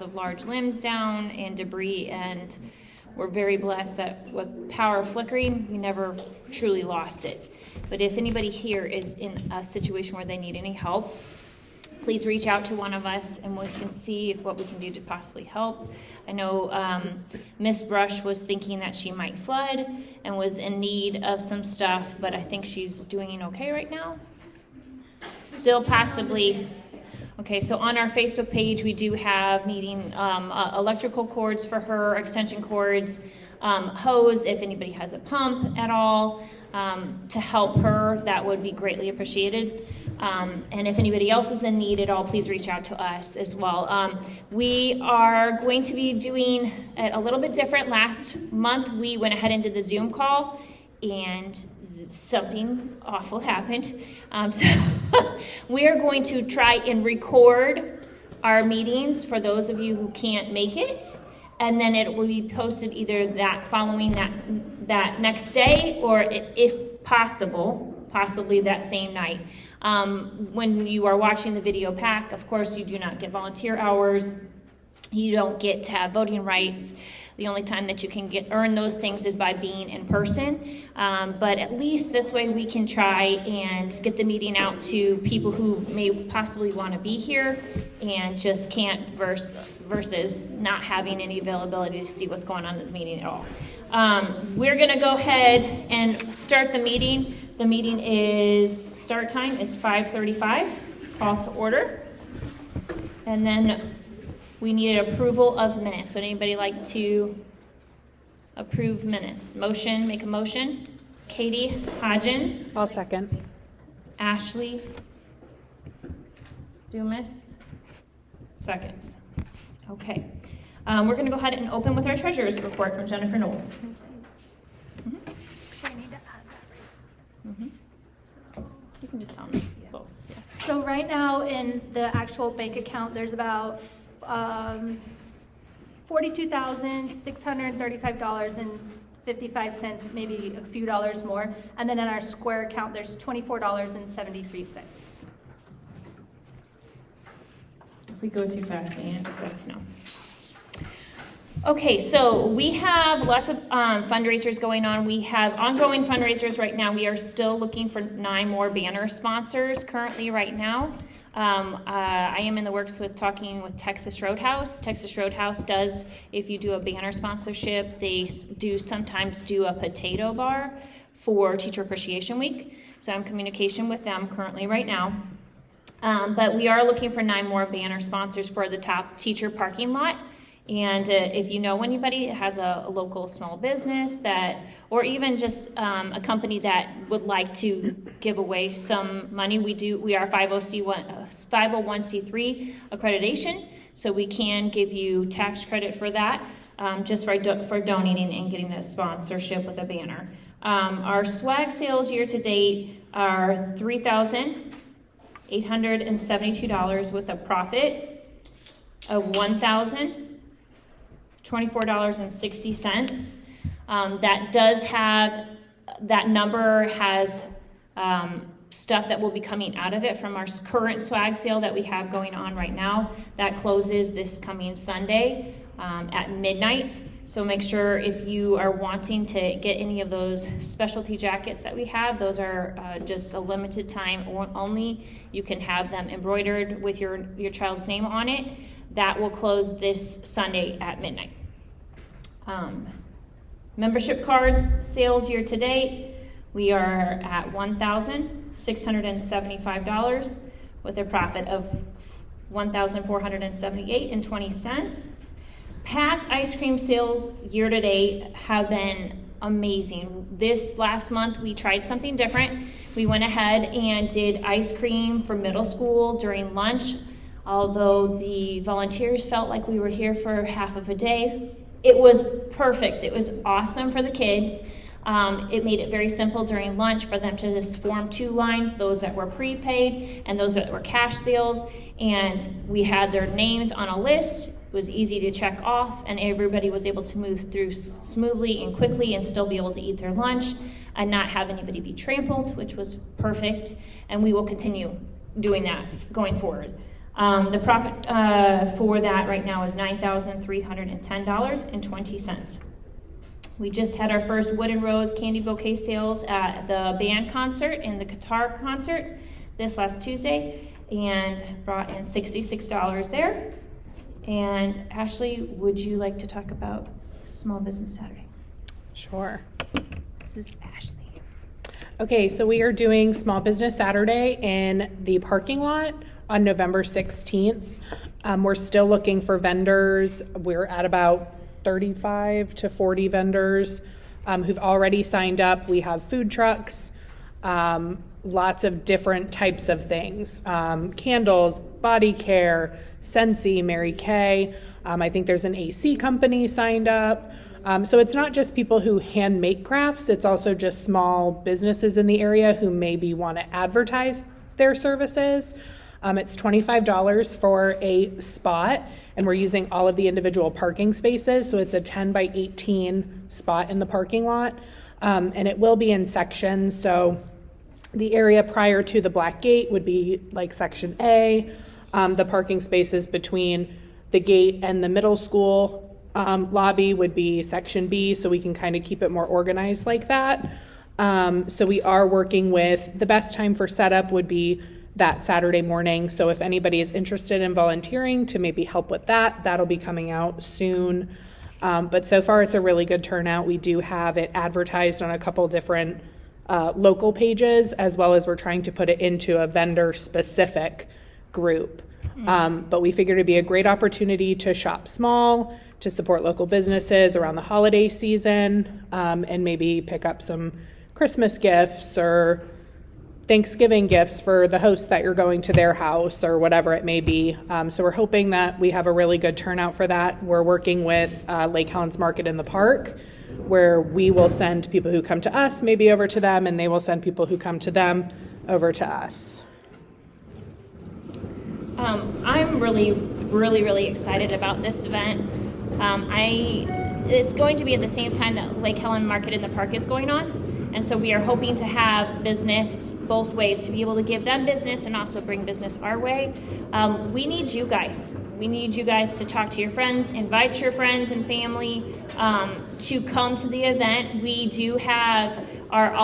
of large limbs down and debris, and we're very blessed that with power flickering, we never truly lost it. But if anybody here is in a situation where they need any help, please reach out to one of us and we can see what we can do to possibly help. I know Miss Brush was thinking that she might flood and was in need of some stuff, but I think she's doing okay right now. Still possibly. Okay, so on our Facebook page, we do have needing electrical cords for her, extension cords, hose, if anybody has a pump at all, to help her, that would be greatly appreciated. And if anybody else is in need at all, please reach out to us as well. We are going to be doing it a little bit different. Last month, we went ahead and did the Zoom call, and something awful happened. So we are going to try and record our meetings for those of you who can't make it, and then it will be posted either that following that next day, or if possible, possibly that same night. When you are watching the video PAC, of course, you do not get volunteer hours. You don't get to have voting rights. The only time that you can earn those things is by being in person. But at least this way we can try and get the meeting out to people who may possibly want to be here and just can't, versus not having any availability to see what's going on in the meeting at all. We're going to go ahead and start the meeting. The meeting start time is 5:35, call to order. And then we need approval of minutes. Would anybody like to approve minutes? Make a motion. Katie Hodgins. I'll second. Ashley Dumas. Seconds. Okay. We're going to go ahead and open with our treasurer's report from Jennifer Knowles. Mm-hmm. I need to add that. Mm-hmm. You can just tell me both. Yeah. So right now in the actual bank account, there's about $42,635.55, maybe a few dollars more. And then in our Square account, there's $24.73. If we go too fast, Ann, just let us know. Okay, so we have lots of fundraisers going on. We have ongoing fundraisers right now. We are still looking for 9 more banner sponsors currently right now. I am in the works with talking with Texas Roadhouse. Texas Roadhouse does, if you do a banner sponsorship, they do sometimes do a potato bar for Teacher Appreciation Week. So I'm in communication with them currently right now. But we are looking for 9 more banner sponsors for the top teacher parking lot. And if you know anybody that has a local small business or even just a company that would like to give away some money, we are 501c3 accreditation, so we can give you tax credit for that, just for donating and getting a sponsorship with a banner. Our swag sales year to date are $3,872 with a profit of $1,024.60. That number has stuff that will be coming out of it from our current swag sale that we have going on right now. That closes this coming Sunday at midnight. So make sure if you are wanting to get any of those specialty jackets that we have, those are just a limited time only. You can have them embroidered with your child's name on it. That will close this Sunday at midnight. Membership cards sales year to date, we are at $1,675 with a profit of $1,478.20. PAC ice cream sales year to date have been amazing. This last month we tried something different. We went ahead and did ice cream for middle school during lunch. Although the volunteers felt like we were here for half of a day, it was perfect. It was awesome for the kids. It made it very simple during lunch for them to just form 2 lines, those that were prepaid and those that were cash sales. And we had their names on a list. It was easy to check off, and everybody was able to move through smoothly and quickly and still be able to eat their lunch and not have anybody be trampled, which was perfect. And we will continue doing that going forward. The profit for that right now is $9,310.20. We just had our first Wood and Rose candy bouquet sales at the band concert and the guitar concert this last Tuesday, and brought in $66 there. And Ashley, would you like to talk about Small Business Saturday? Sure. This is Ashley. Okay, so we are doing Small Business Saturday in the parking lot on November 16th. We're still looking for vendors. We're at about 35 to 40 vendors who've already signed up. We have food trucks, lots of different types of things, candles, body care, Scentsy, Mary Kay. I think there's an AC company signed up. So it's not just people who hand make crafts, it's also just small businesses in the area who maybe want to advertise their services. It's $25 for a spot, and we're using all of the individual parking spaces, so it's a 10 by 18 spot in the parking lot, and it will be in sections. So the area prior to the black gate would be like section A. The parking spaces between the gate and the middle school lobby would be section B, so we can kind of keep it more organized like that. So we are working with, the best time for setup would be that Saturday morning. So if anybody is interested in volunteering to maybe help with that, that'll be coming out soon. But so far it's a really good turnout. We do have it advertised on a couple different local pages, as well as we're trying to put it into a vendor specific group. But we figured it'd be a great opportunity to shop small, to support local businesses around the holiday season, and maybe pick up some Christmas gifts or Thanksgiving gifts for the hosts that you're going to their house or whatever it may be. So we're hoping that we have a really good turnout for that. We're working with Lake Helen's Market in the Park, where we will send people who come to us maybe over to them, and they will send people who come to them over to us. I'm really excited about this event. It's going to be at the same time that Lake Helen Market in the Park is going on. And so we are hoping to have business both ways, to be able to give them business and also bring business our way. We need you guys. We need you guys to talk to your friends, invite your friends and family to come to the event. We do have our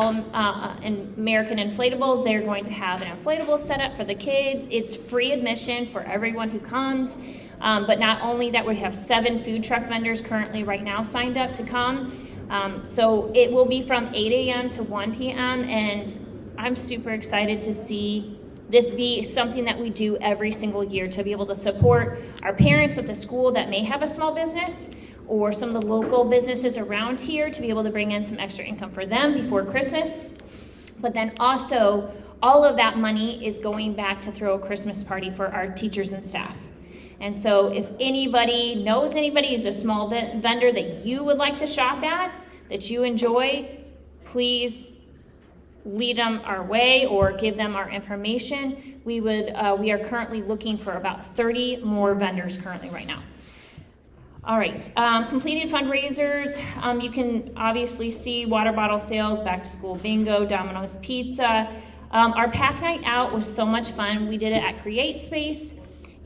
American inflatables. They're going to have an inflatable set up for the kids. It's free admission for everyone who comes. But not only that, we have 7 food truck vendors currently right now signed up to come. So it will be from 8 a.m. to 1 p.m. and I'm super excited to see this be something that we do every single year, to be able to support our parents at the school that may have a small business, or some of the local businesses around here, to be able to bring in some extra income for them before Christmas. But then also, all of that money is going back to throw a Christmas party for our teachers and staff. And so if anybody knows anybody who's a small vendor that you would like to shop at, that you enjoy, please lead them our way or give them our information. We are currently looking for about 30 more vendors currently right now. All right, completed fundraisers. You can obviously see water bottle sales, back to school bingo, Domino's Pizza. Our PAC night out was so much fun. We did it at Create Space,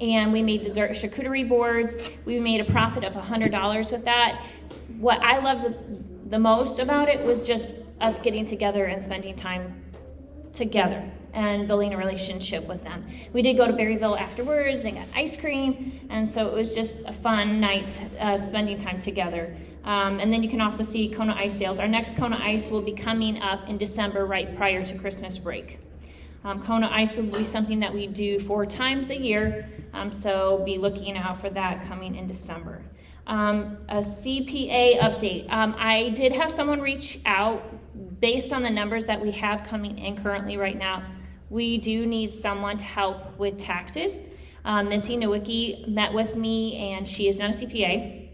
and we made dessert charcuterie boards. We made a profit of $100 with that. What I loved the most about it was just us getting together and spending time together and building a relationship with them. We did go to Berryville afterwards and got ice cream, and so it was just a fun night spending time together. And then you can also see Kona Ice sales. Our next Kona Ice will be coming up in December, right prior to Christmas break. Kona Ice will be something that we do 4 times a year, so be looking out for that coming in December. A CPA update. I did have someone reach out. Based on the numbers that we have coming in currently right now, we do need someone to help with taxes. Missy Nowicki met with me, and she is not a CPA,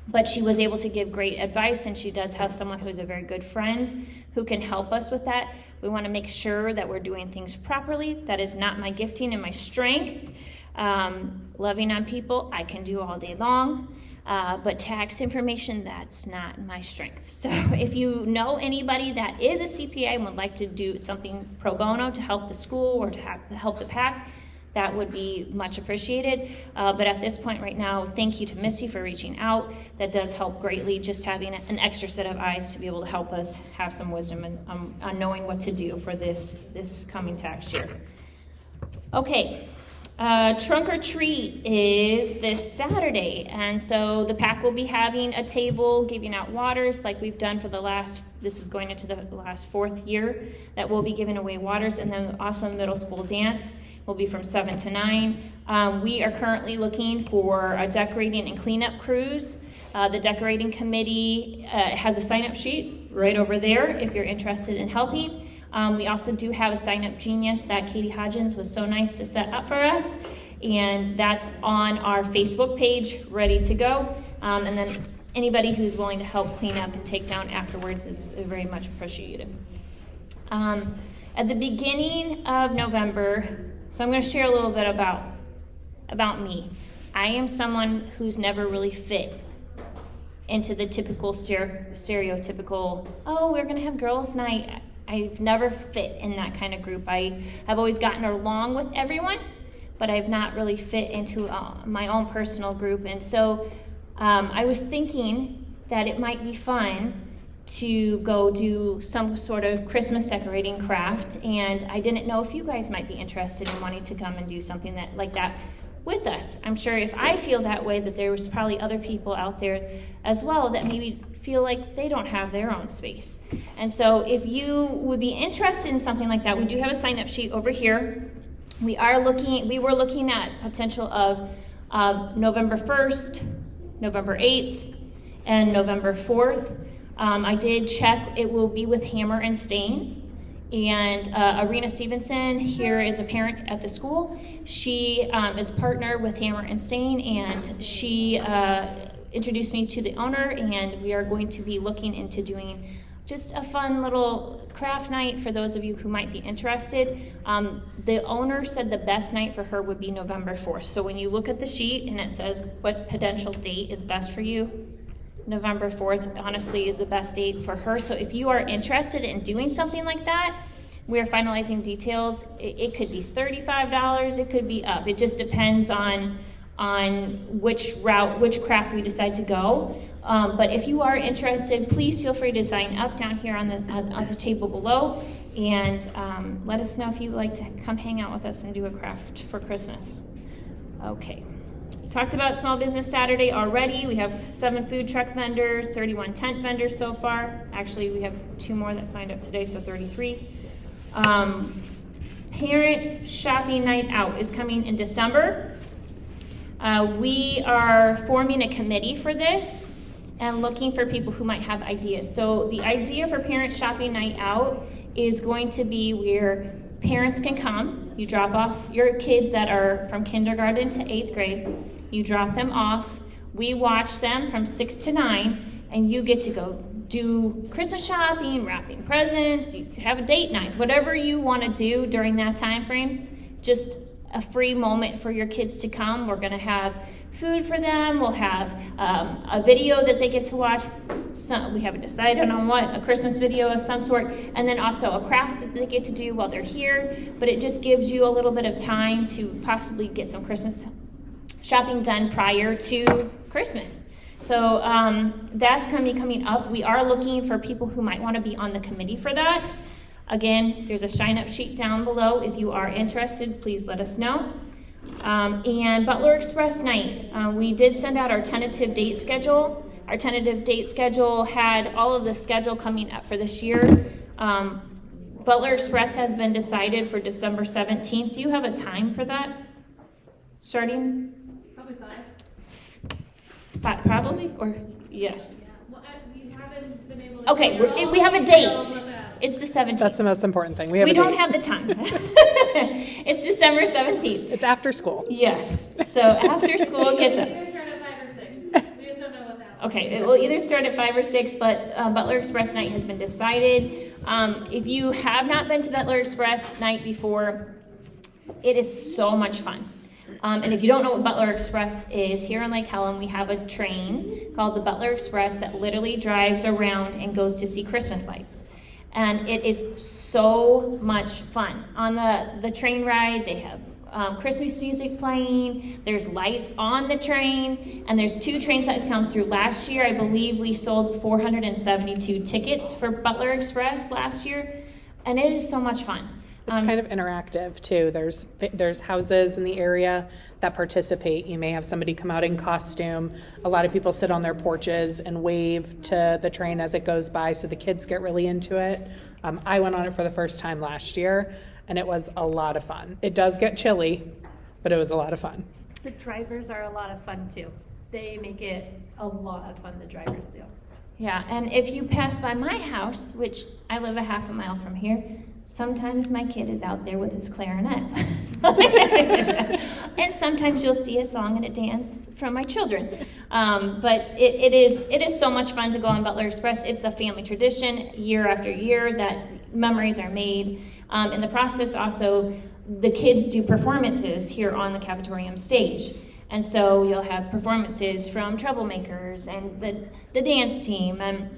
but she was able to give great advice, and she does have someone who's a very good friend who can help us with that. We want to make sure that we're doing things properly. That is not my gifting and my strength. Loving on people, I can do all day long. But tax information, that's not my strength. So if you know anybody that is a CPA and would like to do something pro bono to help the school or to help the PAC, that would be much appreciated. But at this point right now, thank you to Missy for reaching out. That does help greatly, just having an extra set of eyes to be able to help us have some wisdom on knowing what to do for this coming tax year. Okay. Trunk or treat is this Saturday, and so the PAC will be having a table giving out waters like we've done for this is going into the last 4th year that we'll be giving away waters, and then the awesome middle school dance will be from 7 to 9. We are currently looking for a decorating and cleanup crews. The decorating committee has a sign-up sheet right over there if you're interested in helping. We also do have a sign-up genius that Katie Hodgins was so nice to set up for us, and that's on our Facebook page, ready to go. And then anybody who's willing to help clean up and take down afterwards is very much appreciated. At the beginning of November, so I'm going to share a little bit about me. I am someone who's never really fit into the typical stereotypical, oh, we're going to have girls' night. I've never fit in that kind of group. I have always gotten along with everyone, but I've not really fit into my own personal group. And so I was thinking that it might be fun to go do some sort of Christmas decorating craft, and I didn't know if you guys might be interested in wanting to come and do something like that with us. I'm sure if I feel that way, that there was probably other people out there as well that maybe feel like they don't have their own space. And so if you would be interested in something like that, we do have a sign-up sheet over here. We were looking at potential of November 1st, November 8th, and November 4th. I did check, it will be with Hammer and Stain. And Arena Stevenson here is a parent at the school. She is a partner with Hammer and Stain, and she introduced me to the owner, and we are going to be looking into doing just a fun little craft night for those of you who might be interested. The owner said the best night for her would be November 4th. So when you look at the sheet and it says what potential date is best for you, November 4th, honestly, is the best date for her. So if you are interested in doing something like that, we're finalizing details. It could be $35, it could be up. It just depends on which craft we decide to go. But if you are interested, please feel free to sign up down here on the table below, and let us know if you'd like to come hang out with us and do a craft for Christmas. Okay. Talked about Small Business Saturday already. We have 7 food truck vendors, 31 tent vendors so far. Actually, we have 2 more that signed up today, so 33. Parents Shopping Night Out is coming in December. We are forming a committee for this and looking for people who might have ideas. So the idea for Parents Shopping Night Out is going to be where parents can come. You drop off your kids that are from kindergarten to 8th grade. You drop them off. We watch them from 6 to 9, and you get to go do Christmas shopping, wrapping presents. You can have a date night, whatever you want to do during that time frame. Just a free moment for your kids to come. We're going to have food for them. We'll have a video that they get to watch. We haven't decided on what, a Christmas video of some sort, and then also a craft that they get to do while they're here. But it just gives you a little bit of time to possibly get some Christmas shopping done prior to Christmas. So that's going to be coming up. We are looking for people who might want to be on the committee for that. Again, there's a sign-up sheet down below. If you are interested, please let us know. And Butler Express Night, we did send out our tentative date schedule. Our tentative date schedule had all of the schedule coming up for this year. Butler Express has been decided for December 17th. Do you have a time for that? Starting? Probably 5. Probably? Or yes? Yeah. Well, we haven't been able to... Okay, we have a date. It's the 17th. That's the most important thing. We don't have the time. It's December 17th. It's after school. Yes. So after school gets up. Either start at 5 or 6. We just don't know what that. Okay, it will either start at 5 or 6, but Butler Express Night has been decided. If you have not been to Butler Express Night before, it is so much fun. And if you don't know what Butler Express is, here in Lake Helen, we have a train called the Butler Express that literally drives around and goes to see Christmas lights. And it is so much fun. On the train ride, they have Christmas music playing, there's lights on the train, and there's 2 trains that come through. Last year, I believe we sold 472 tickets for Butler Express last year, and it is so much fun. It's kind of interactive too. There's houses in the area that participate. You may have somebody come out in costume. A lot of people sit on their porches and wave to the train as it goes by, so the kids get really into it. I went on it for the first time last year, and it was a lot of fun. It does get chilly, but it was a lot of fun. The drivers are a lot of fun too. They make it a lot of fun, the drivers do. Yeah, and if you pass by my house, which I live a half a mile from here, sometimes my kid is out there with his clarinet. And sometimes you'll see a song and a dance from my children. But it is so much fun to go on Butler Express. It's a family tradition year after year that memories are made. In the process also, the kids do performances here on the cafetorium stage. And so you'll have performances from Troublemakers and the dance team, and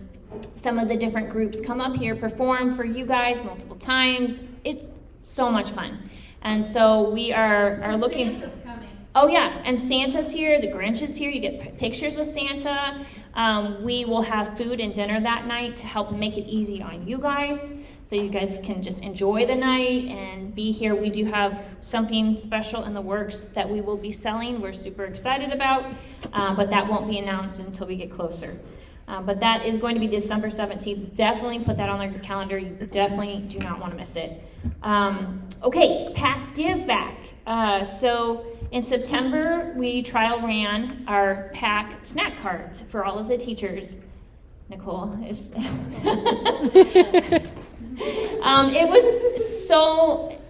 some of the different groups come up here, perform for you guys multiple times. It's so much fun. And so we are looking. Santa's coming. Oh yeah, and Santa's here, the Grinch is here, you get pictures with Santa. We will have food and dinner that night to help make it easy on you guys, so you guys can just enjoy the night and be here. We do have something special in the works that we will be selling, we're super excited about, but that won't be announced until we get closer. But that is going to be December 17th. Definitely put that on your calendar. You definitely do not want to miss it. Okay, PAC Give Back. So in September, we trial ran our PAC snack cards for all of the teachers. Nicole is. It was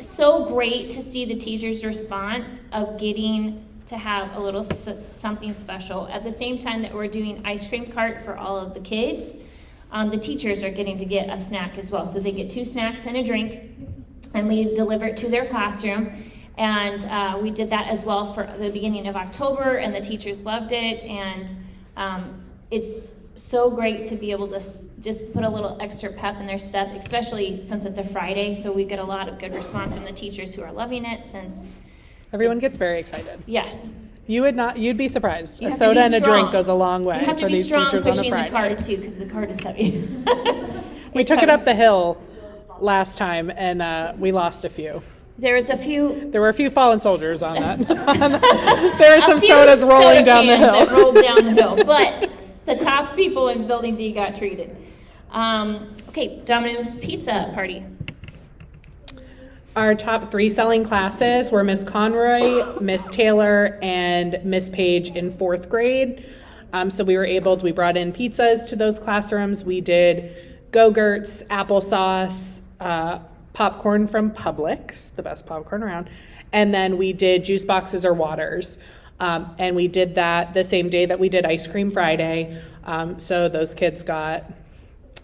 so great to see the teachers' response of getting to have a little something special. At the same time that we're doing ice cream cart for all of the kids, the teachers are getting to get a snack as well. So they get 2 snacks and a drink, and we deliver it to their classroom. And we did that as well for the beginning of October, and the teachers loved it. And it's so great to be able to just put a little extra pep in their step, especially since it's a Friday. So we get a lot of good response from the teachers who are loving it, since Everyone gets very excited. yes. You'd be surprised. You A have to soda be and a strong. drink goes a long way You have to for be these strong teachers on a pushing the Friday. card too, because the card is heavy. We took it up the hill last time, and we lost a few. There's a few. There were a few fallen soldiers on that. There were some a few sodas rolling soda down the cans hill. that rolled down the hill, but the top people in Building D got treated. Okay, Domino's Pizza Party. Our top 3 selling classes were Miss Conroy, Miss Taylor, and Miss Page in 4th grade. So we brought in pizzas to those classrooms. We did Go-Gurts, applesauce, popcorn from Publix, the best popcorn around. And then we did juice boxes or waters. And we did that the same day that we did Ice Cream Friday. So those kids got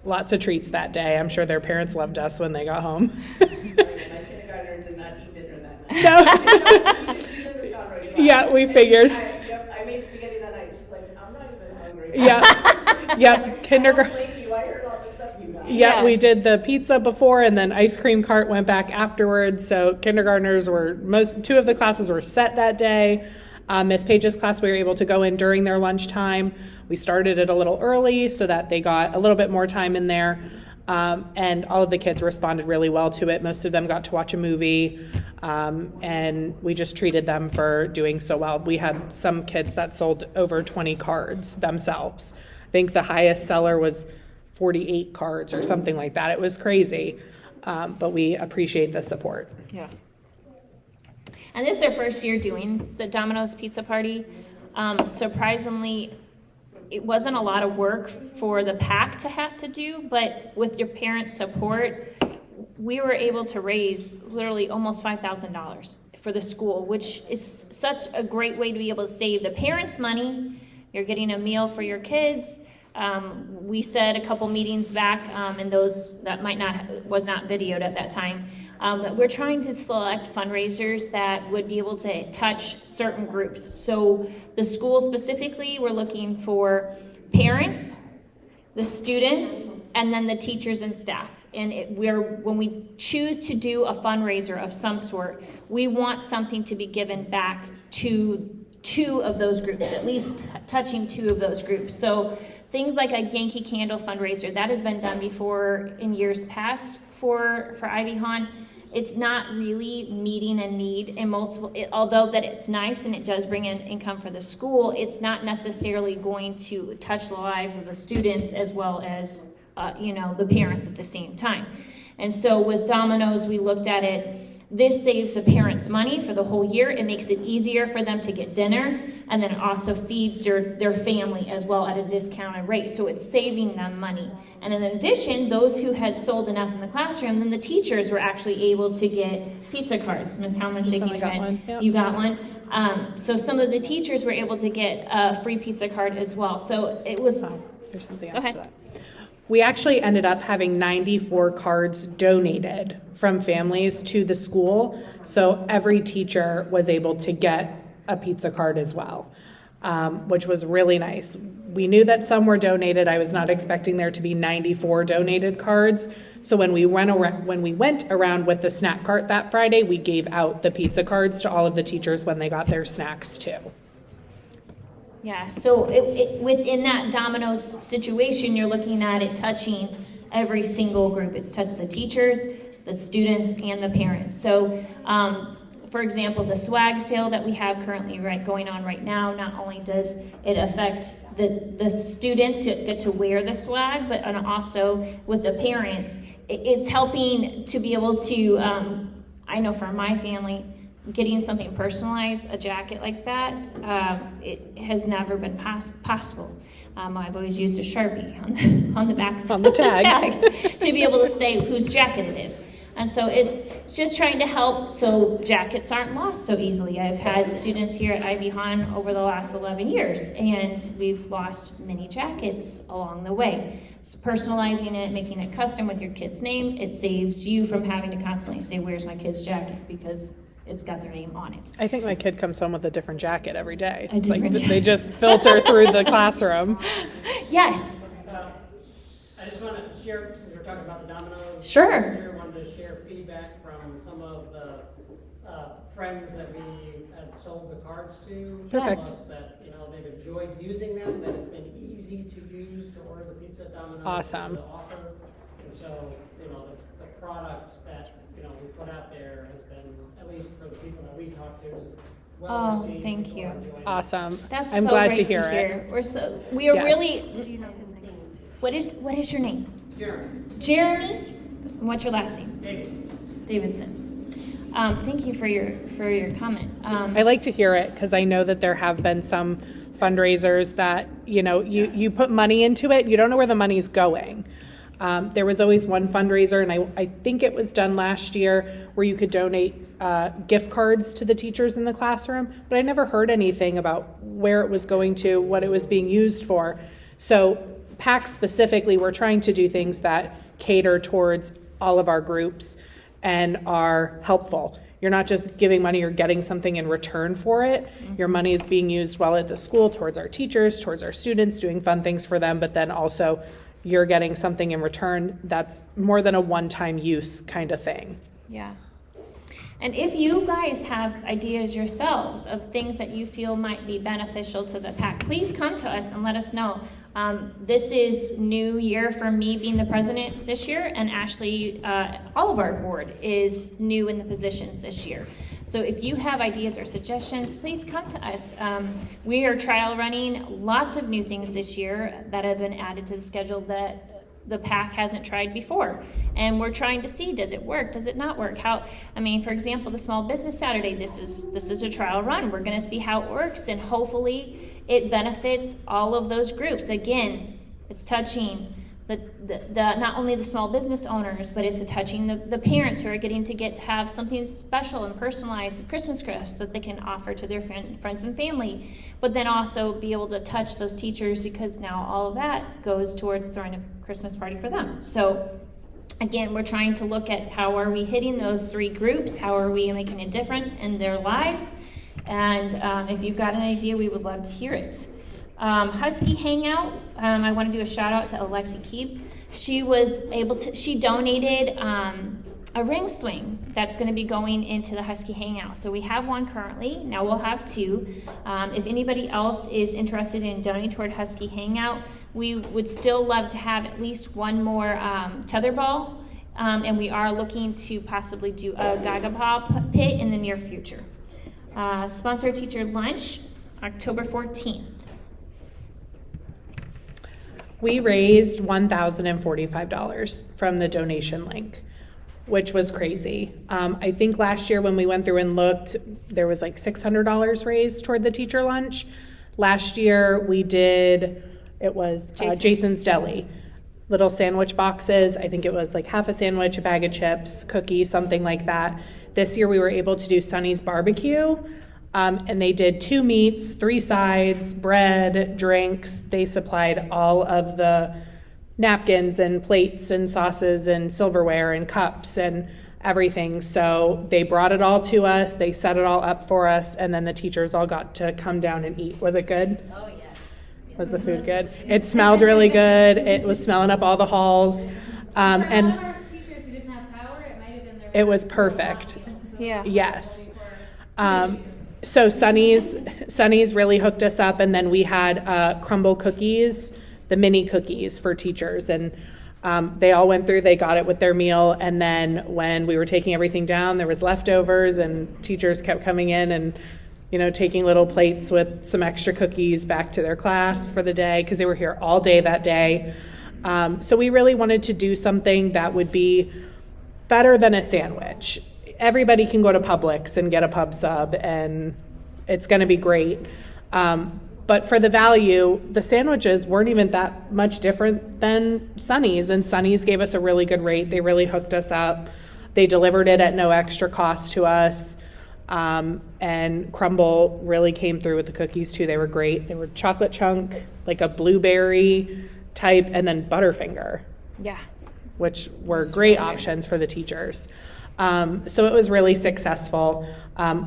lots of treats that day. I'm sure their parents loved us when they got home. My kindergartner did not eat dinner that night. No. She's in Wisconsin. Yeah, we figured. I made spaghetti that night. She's like, I'm not even hungry. Yeah. Yep. Kindergarten. I don't blame you. I heard all the stuff you got. Yeah, we Yes. did the pizza before, and then ice cream cart went back afterwards. So kindergartners two of the classes were set that day. Miss Page's class, we were able to go in during their lunchtime. We started it a little early so that they got a little bit more time in there. And all of the kids responded really well to it. Most of them got to watch a movie, and we just treated them for doing so well. We had some kids that sold over 20 cards themselves. I think the highest seller was 48 cards or something like that. It was crazy, but we appreciate the support. Yeah. And this is our first year doing the Domino's Pizza Party. Surprisingly, it wasn't a lot of work for the PAC to have to do, but with your parents' support, we were able to raise literally almost $5,000 for the school, which is such a great way to be able to save the parents money. You're getting a meal for your kids. We said a couple meetings back, and those that was not videoed at that time, that we're trying to select fundraisers that would be able to touch certain groups. So the school specifically, we're looking for parents, the students, and then the teachers and staff. and when we choose to do a fundraiser of some sort, we want something to be given back to two of those groups, at least touching two of those groups. So things like a Yankee Candle fundraiser, that has been done before in years past for Ivy Hahn. It's not really meeting a need in although that it's nice and it does bring in income for the school, it's not necessarily going to touch the lives of the students as well as, the parents at the same time. And so with Domino's, we looked at it, this saves the parents money for the whole year. It makes it easier for them to get dinner, and then it also feeds their family as well at a discounted rate. So it's saving them money. And in addition, those who had sold enough in the classroom, then the teachers were actually able to get pizza cards. Ms. Houman shaking your head. Yep. You got one. So some of the teachers were able to get a free pizza card as well. So it was... There's something Go else ahead. to that. We actually ended up having 94 cards donated from families to the school. So every teacher was able to get a pizza card as well, which was really nice. We knew that some were donated. I was not expecting there to be 94 donated cards. So when we went around with the snack cart that Friday, we gave out the pizza cards to all of the teachers when they got their snacks too. Yeah, so within that Domino's situation, you're looking at it touching every single group. It's touched the teachers, the students, and the parents. So, for example, the swag sale that we have currently going on right now, not only does it affect the students who get to wear the swag, but also with the parents, it's helping to be able to, I know for my family, getting something personalized, a jacket like that, it has never been possible. I've always used a Sharpie on the back on the tag to be able to say whose jacket it is. And so it's just trying to help so jackets aren't lost so easily. I've had students here at Ivy Hahn over the last 11 years, and we've lost many jackets along the way. So personalizing it, making it custom with your kid's name, it saves you from having to constantly say, where's my kid's jacket? Because it's got their name on it. I think my kid comes home with a different jacket every day. A It's like different they just filter through the classroom. Yes. I just want to share, since we're talking about the Domino's. Sure. I wanted to share feedback from some of the friends that we had sold the cards to. Perfect. Tell us that, they've enjoyed using them, that it's been easy to use to order the pizza at Domino's. Awesome. To offer. And so, the product that, we put out there has been, at least for the people that we talked to, well received. Thank People you. are enjoying it. Awesome. That's I'm so glad great to hear it. We are Yes. really. What is your name? Jeremy. Jeremy. And what's your last name? Davidson. Thank you for your comment. I like to hear it because I know that there have been some fundraisers that, you put money into it, you don't know where the money's going. There was always one fundraiser, and I think it was done last year, where you could donate gift cards to the teachers in the classroom, but I never heard anything about where it was going to, what it was being used for. So PAC specifically, we're trying to do things that cater towards all of our groups and are helpful. You're not just giving money or getting something in return for it. Your money is being used well at the school towards our teachers, towards our students, doing fun things for them, but then also you're getting something in return that's more than a one-time use kind of thing. Yeah. And if you guys have ideas yourselves of things that you feel might be beneficial to the PAC, please come to us and let us know. This is new year for me being the president this year, and Ashley, all of our board is new in the positions this year. So if you have ideas or suggestions, please come to us. We are trial running lots of new things this year that have been added to the schedule that the PAC hasn't tried before. And we're trying to see, does it work? Does it not work? For example, the Small Business Saturday, this is a trial run. We're gonna see how it works, and hopefully it benefits all of those groups. Again, it's touching the not only the small business owners, but it's touching the parents who are getting to have something special and personalized Christmas gifts that they can offer to their friends and family, but then also be able to touch those teachers, because now all of that goes towards throwing a Christmas party for them. So again, we're trying to look at how are we hitting those three groups, how are we making a difference in their lives, and if you've got an idea, we would love to hear it. Husky Hangout, I want to do a shout out to Alexi Keep. She donated a ring swing that's going to be going into the Husky Hangout. So we have one currently. Now we'll have two. If anybody else is interested in donating toward Husky Hangout, we would still love to have at least one more tetherball. And we are looking to possibly do a Gaga Paw pit in the near future. Sponsor teacher lunch, October 14th. We raised $1,045 from the donation link, which was crazy. I think last year when we went through and looked, there was like $600 raised toward the teacher lunch. Last year we did, it was Jason's Deli. Little sandwich boxes. I think it was like half a sandwich, a bag of chips, cookies, something like that. This year we were able to do Sonny's Barbecue. And they did 2 meats, 3 sides, bread, drinks. They supplied all of the napkins and plates and sauces and silverware and cups and everything. So they brought it all to us. They set it all up for us. And then the teachers all got to come down and eat. Was it good? Oh, yeah. Was the food good? It smelled really good. It was smelling up all the halls. For And some of our teachers who didn't have power, it might have been their it was first perfect. meal, so Yeah. Yes. for- So Sonny's really hooked us up, and then we had crumble cookies, the mini cookies for teachers, and they all went through, they got it with their meal, and then when we were taking everything down, there was leftovers, and teachers kept coming in and, you know, taking little plates with some extra cookies back to their class for the day, because they were here all day that day. So we really wanted to do something that would be better than a sandwich. Everybody can go to Publix and get a pub sub, and it's going to be great. But for the value, the sandwiches weren't even that much different than Sonny's, and Sonny's gave us a really good rate. They really hooked us up. They delivered it at no extra cost to us. And Crumble really came through with the cookies too. They were great. They were chocolate chunk, like a blueberry type, and then Butterfinger, Yeah. which were great options for the teachers. So it was really successful.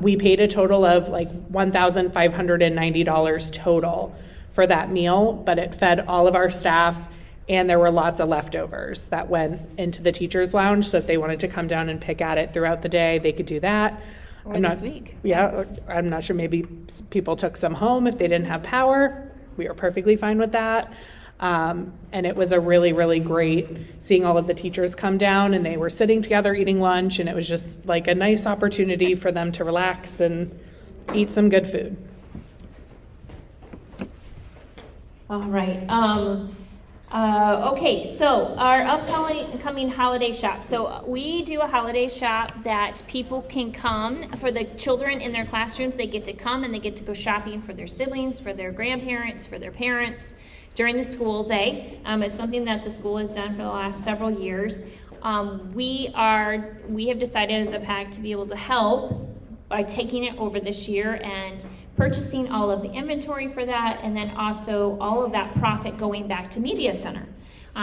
We paid a total of like $1,590 total for that meal, but it fed all of our staff, and there were lots of leftovers that went into the teachers' lounge. So if they wanted to come down and pick at it throughout the day, they could do that. Or this week. Yeah, I'm not sure. Maybe people took some home if they didn't have power. We were perfectly fine with that. And it was a really, really great seeing all of the teachers come down, and they were sitting together eating lunch, and it was just like a nice opportunity for them to relax and eat some good food. All right. Okay, so our upcoming holiday shop. So we do a holiday shop that people can come for the children in their classrooms. They get to come and they get to go shopping for their siblings, for their grandparents, for their parents during the school day. It's something that the school has done for the last several years. We have decided as a PAC to be able to help by taking it over this year and purchasing all of the inventory for that, and then also all of that profit going back to Media Center.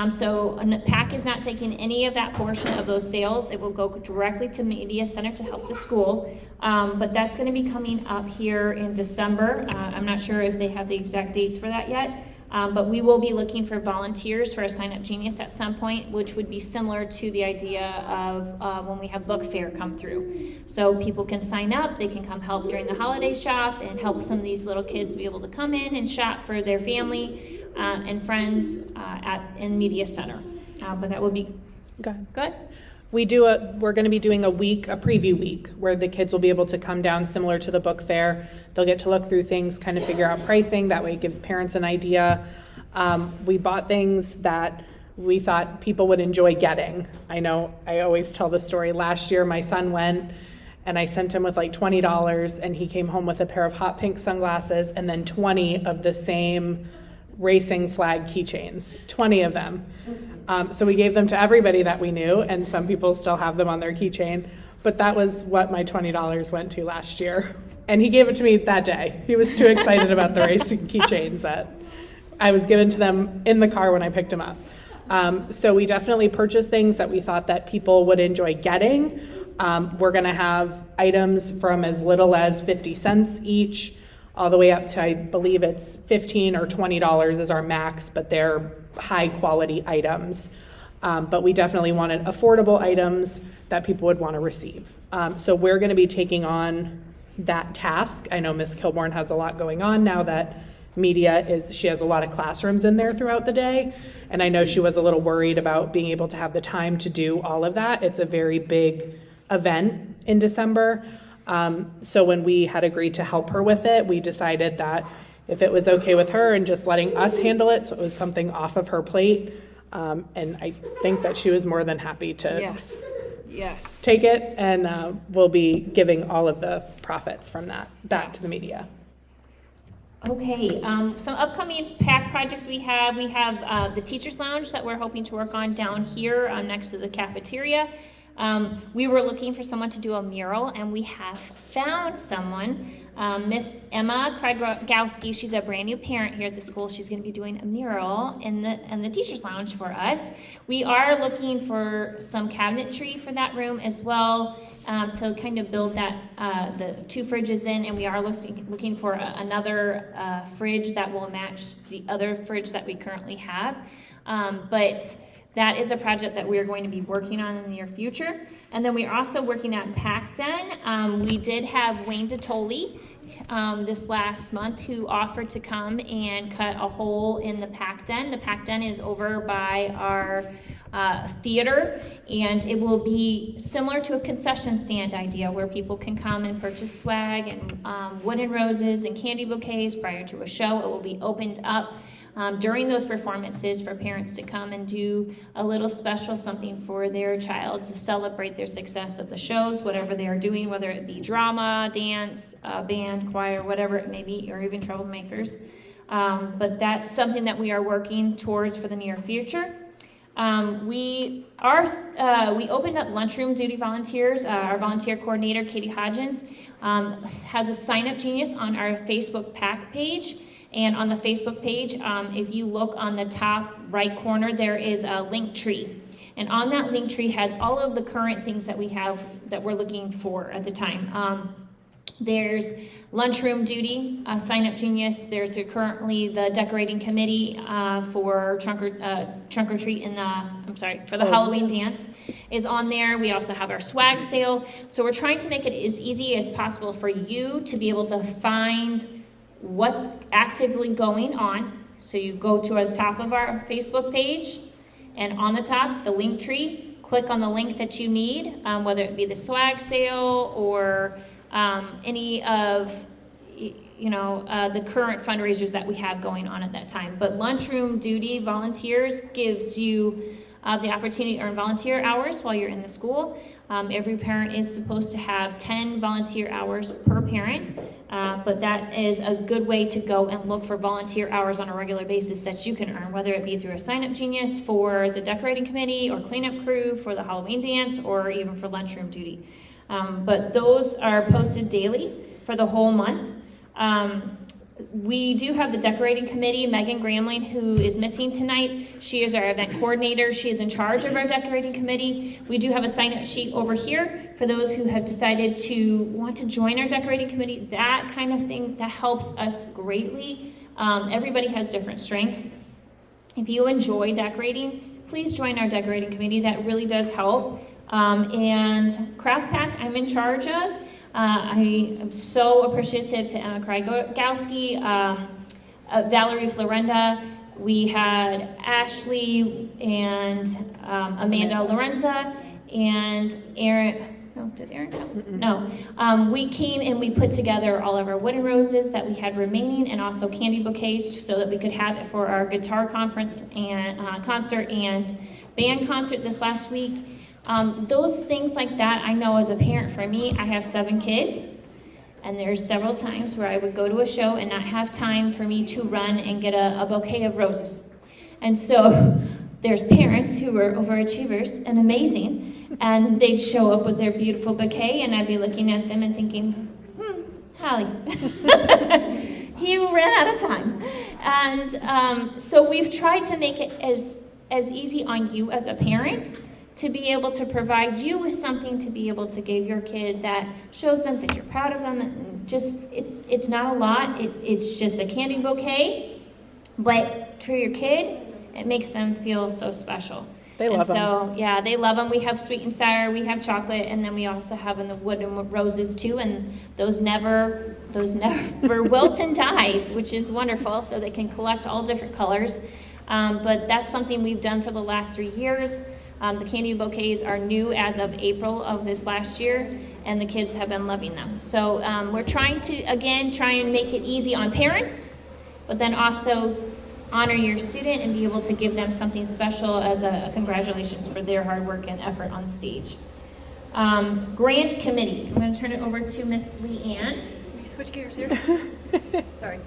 So PAC is not taking any of that portion of those sales. It will go directly to Media Center to help the school. But that's going to be coming up here in December. I'm not sure if they have the exact dates for that yet. But we will be looking for volunteers for a Sign Up Genius at some point, which would be similar to the idea of when we have book fair come through. So people can sign up, they can come help during the holiday shop and help some of these little kids be able to come in and shop for their family and friends in Media Center. But that would be Good. good. We're going to be doing a preview week, where the kids will be able to come down similar to the book fair. They'll get to look through things, kind of figure out pricing. That way it gives parents an idea. We bought things that we thought people would enjoy getting. I know I always tell the story. Last year my son went, and I sent him with like $20, and he came home with a pair of hot pink sunglasses and then 20 of the same racing flag keychains, 20 of them. So we gave them to everybody that we knew, and some people still have them on their keychain. But that was what my $20 went to last year. And he gave it to me that day. He was too excited about the racing keychains that I was given to them in the car when I picked him up. So we definitely purchased things that we thought that people would enjoy getting. We're going to have items from as little as 50 cents each all the way up to, I believe it's $15 or $20 is our max, but they're high quality items. But we definitely wanted affordable items that people would want to receive. So we're going to be taking on that task. I know Ms. Kilborn has a lot going on now that she has a lot of classrooms in there throughout the day. And I know she was a little worried about being able to have the time to do all of that. It's a very big event in December. So when we had agreed to help her with it, we decided that if it was okay with her and just letting us handle it, so it was something off of her plate. And I think that she was more than happy to Yes. take it, and we'll be giving all of the profits from that back to the media. Okay, some upcoming PAC projects we have. We have the Teacher's Lounge that we're hoping to work on down here next to the cafeteria. We were looking for someone to do a mural, and we have found someone. Miss Emma Kragowski, she's a brand new parent here at the school. She's going to be doing a mural in the Teacher's Lounge for us. We are looking for some cabinetry for that room as well, to kind of build that the 2 fridges in, and we are looking for another fridge that will match the other fridge that we currently have. But that is a project that we are going to be working on in the near future. And then we are also working at PAC Den. We did have Wayne DeToli this last month who offered to come and cut a hole in the PAC Den. The PAC Den is over by our theater, and it will be similar to a concession stand idea where people can come and purchase swag and wooden roses and candy bouquets prior to a show. It will be opened up during those performances for parents to come and do a little special something for their child to celebrate their success of the shows, whatever they are doing, whether it be drama, dance, band, choir, whatever it may be, or even troublemakers. But that's something that we are working towards for the near future. We opened up lunchroom duty volunteers. Our volunteer coordinator, Katie Hodgins, has a Sign Up Genius on our Facebook PAC page. And on the Facebook page, if you look on the top right corner, there is a link tree. And on that link tree has all of the current things that we have that we're looking for at the time. There's lunchroom duty, Sign Up Genius. There's currently the decorating committee for trunk or treat for the Halloween dance is on there. We also have our swag sale. So we're trying to make it as easy as possible for you to be able to find what's actively going on. So you go to the top of our Facebook page, and on the top, the link tree, click on the link that you need, whether it be the swag sale or any of the current fundraisers that we have going on at that time. But lunchroom duty volunteers gives you the opportunity to earn volunteer hours while you're in the school. Every parent is supposed to have 10 volunteer hours per parent, but that is a good way to go and look for volunteer hours on a regular basis that you can earn, whether it be through a Sign Up Genius for the decorating committee or cleanup crew for the Halloween dance or even for lunchroom duty. But those are posted daily for the whole month. We do have the decorating committee, Megan Gramling, who is missing tonight. She is our event coordinator. She is in charge of our decorating committee. We do have a sign-up sheet over here for those who have decided to want to join our decorating committee. That kind of thing, that helps us greatly. Everybody has different strengths. If you enjoy decorating, please join our decorating committee. That really does help. And Craft Pack, I'm in charge of. I am so appreciative to Emma Kragowski, Valerie Florenda. We had Ashley and Amanda Lorenza and Aaron. No, did Aaron come? No. We came and we put together all of our wooden roses that we had remaining and also candy bouquets so that we could have it for our guitar conference and concert and band concert this last week. Those things like that, I know as a parent, for me, I have 7 kids, and there's several times where I would go to a show and not have time for me to run and get a bouquet of roses. And so there's parents who are overachievers and amazing, and they'd show up with their beautiful bouquet, and I'd be looking at them and thinking, Holly, you ran out of time. And so we've tried to make it as easy on you as a parent to be able to provide you with something to be able to give your kid that shows them that you're proud of them. And just, it's not a lot. It's just a candy bouquet, but for your kid, it makes them feel so special. They love them. So, yeah, they love them. We have sweet and sour, we have chocolate, and then we also have in the wood and roses too, and those never wilt and die, which is wonderful, so they can collect all different colors. But that's something we've done for the last 3 years. The candy bouquets are new as of April of this last year, and the kids have been loving them. So we're trying to, again, try and make it easy on parents, but then also honor your student and be able to give them something special as a congratulations for their hard work and effort on stage. Grant committee. I'm going to turn it over to Miss Leanne. Can we switch gears here? Sorry.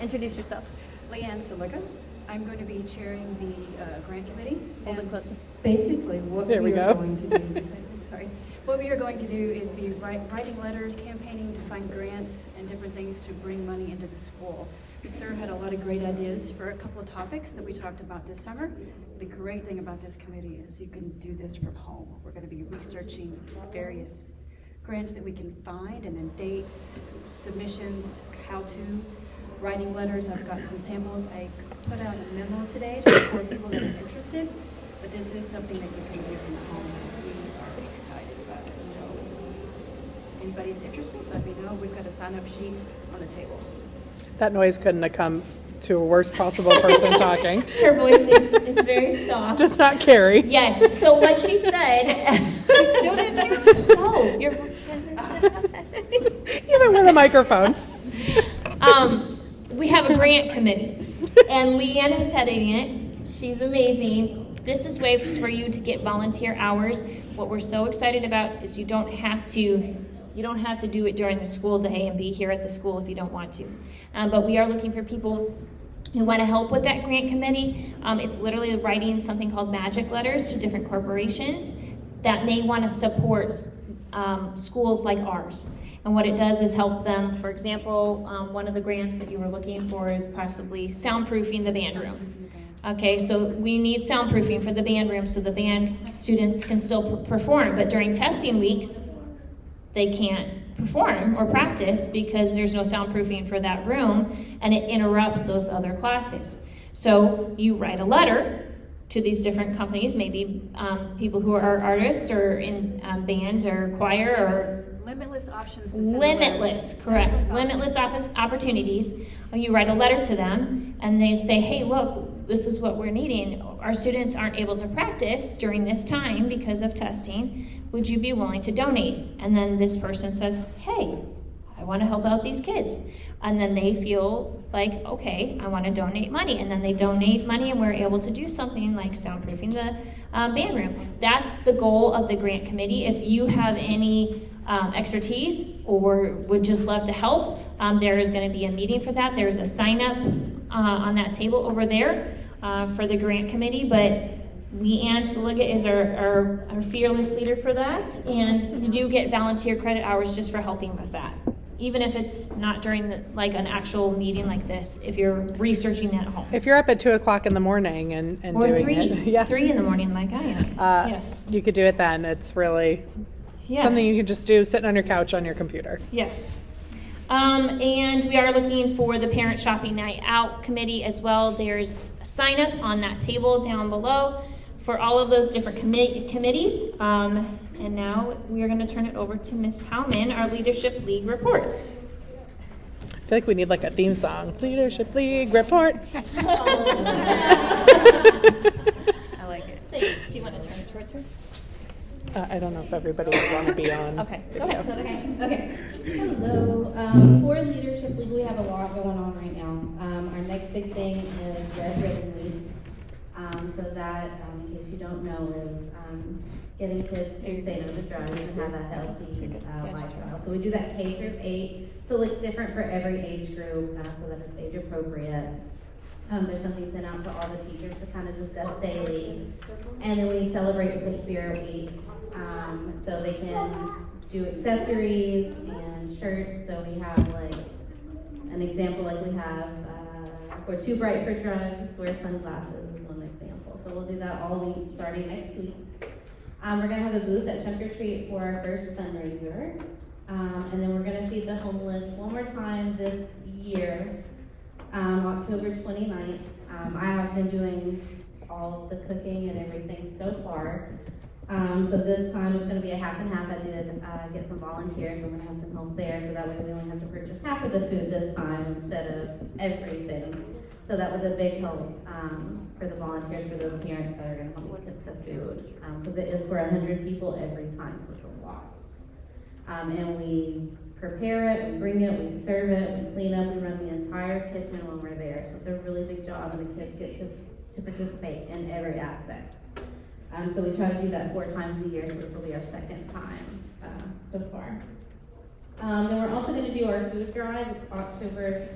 Introduce yourself. Leanne Silica. I'm going to be chairing the grant committee. Hold it closer. Basically, what There we we are go. going to do, sorry, what we are going to do is be writing letters, campaigning to find grants and different things to bring money into the school. Suhr had a lot of great ideas for a couple of topics that we talked about this summer. The great thing about this committee is you can do this from home. We're going to be researching various grants that we can find, and then dates, submissions, how-to, writing letters. I've got some samples. I put out a memo today for people that are interested, but this is something that you can do from home. We are excited about it. So anybody's interested, let me know. We've got a sign-up sheet on the table. That noise couldn't have come to a worst possible person talking. Her voice is very soft. Just not Carrie. Yes. So what she said, you still didn't hear? No. You're, Even with a microphone. we have a grant committee, and Leanne is heading it. She's amazing. This is ways for you to get volunteer hours. What we're so excited about is you don't have to do it during the school day and be here at the school if you don't want to. But we are looking for people who want to help with that grant committee. It's literally writing something called magic letters to different corporations that may want to support schools like ours. And what it does is help them. For example, one of the grants that you were looking for is possibly soundproofing the band room. Okay, so we need soundproofing for the band room so the band students can still perform. But during testing weeks, they can't perform or practice because there's no soundproofing for that room, and it interrupts those other classes. So you write a letter to these different companies, maybe people who are artists or in band or choir or Limitless options to send limitless, correct. Limitless opportunities. You write a letter to them and they say, hey, look, this is what we're needing. Our students aren't able to practice during this time because of testing. Would you be willing to donate? And then this person says, hey, I want to help out these kids. And then they feel like, okay, I want to donate money. And then they donate money and we're able to do something like soundproofing the band room. That's the goal of the grant committee. If you have any expertise or would just love to help, there is going to be a meeting for that. There's a sign up on that table over there for the grant committee, but Leanne Siliga is our fearless leader for that, and you do get volunteer credit hours just for helping with that, even if it's not during like an actual meeting like this, if you're researching at home. If you're up at 2:00 in the morning and Or doing 3 it, 3 in the morning like I am. Yes. you could do it then. It's really Yes. something you could just do sitting on your couch on your computer. Yes. And we are looking for the Parent Shopping Night Out Committee as well. There's a sign up on that table down below for all of those different committees. And now we are going to turn it over to Ms. Houman, our Leadership League report. I feel like we need like a theme song. Leadership League report. I like it. Do you want to turn it towards her? I don't know if everybody would want to be on. Okay, go ahead. Okay. Hello. For Leadership League, we have a lot going on right now. Our next big thing is Red Ribbon Week. So that, in case you don't know, is getting kids to say no to drugs and have a healthy lifestyle. So we do that K through 8. So it's different for every age group, so that it's age appropriate. There's something sent out to all the teachers to kind of discuss daily. And then we celebrate with the Spirit Week. So they can do accessories and shirts. So we have like an example, like we have we're too bright for drugs, wear sunglasses is one example. So we'll do that all week starting next week. We're gonna have a booth at Trunk or Treat for our first fundraiser. And then we're gonna feed the homeless one more time this year, October 29th. I have been doing all of the cooking and everything so far. So this time it's gonna be a half and half. I did get some volunteers, so I'm gonna have some help there, so that way we only have to purchase half of the food this time instead of everything. So that was a big help for the volunteers, for those parents that are gonna help with the food. Because it is for 100 people every time, so it's a lot. And we prepare it, we bring it, we serve it, we clean up, we run the entire kitchen when we're there. So it's a really big job, and the kids get to participate in every aspect. So we try to do that 4 times a year, so this will be our second time so far. Then we're also going to do our food drive. It's October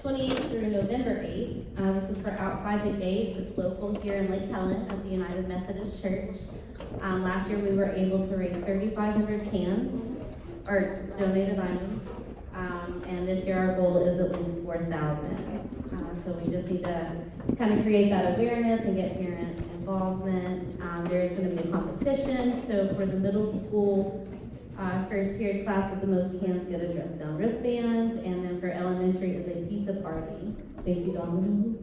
28th through November 8th. This is for Outside the Gates. It's local here in Lake Helen at the United Methodist Church. Last year we were able to raise 3,500 cans, or donated items. And this year our goal is at least 4,000. So we just need to kind of create that awareness and get parent involvement. There is going to be a competition. So for the middle school first period class with the most cans get a dress down wristband, and then for elementary is a pizza party. Thank you, Domino.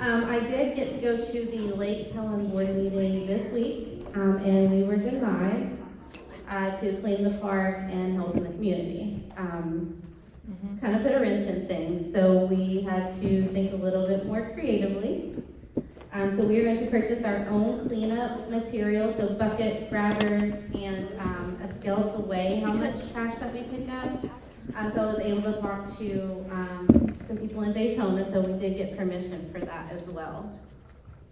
I did get to go to the Lake Helen board meeting this week, and we were denied to clean the park and help in the community. Kind of put a wrench in things, so we had to think a little bit more creatively. So we are going to purchase our own cleanup materials, so buckets, grabbers, and a scale to weigh how much trash that we pick up. So I was able to talk to some people in Daytona, so we did get permission for that as well.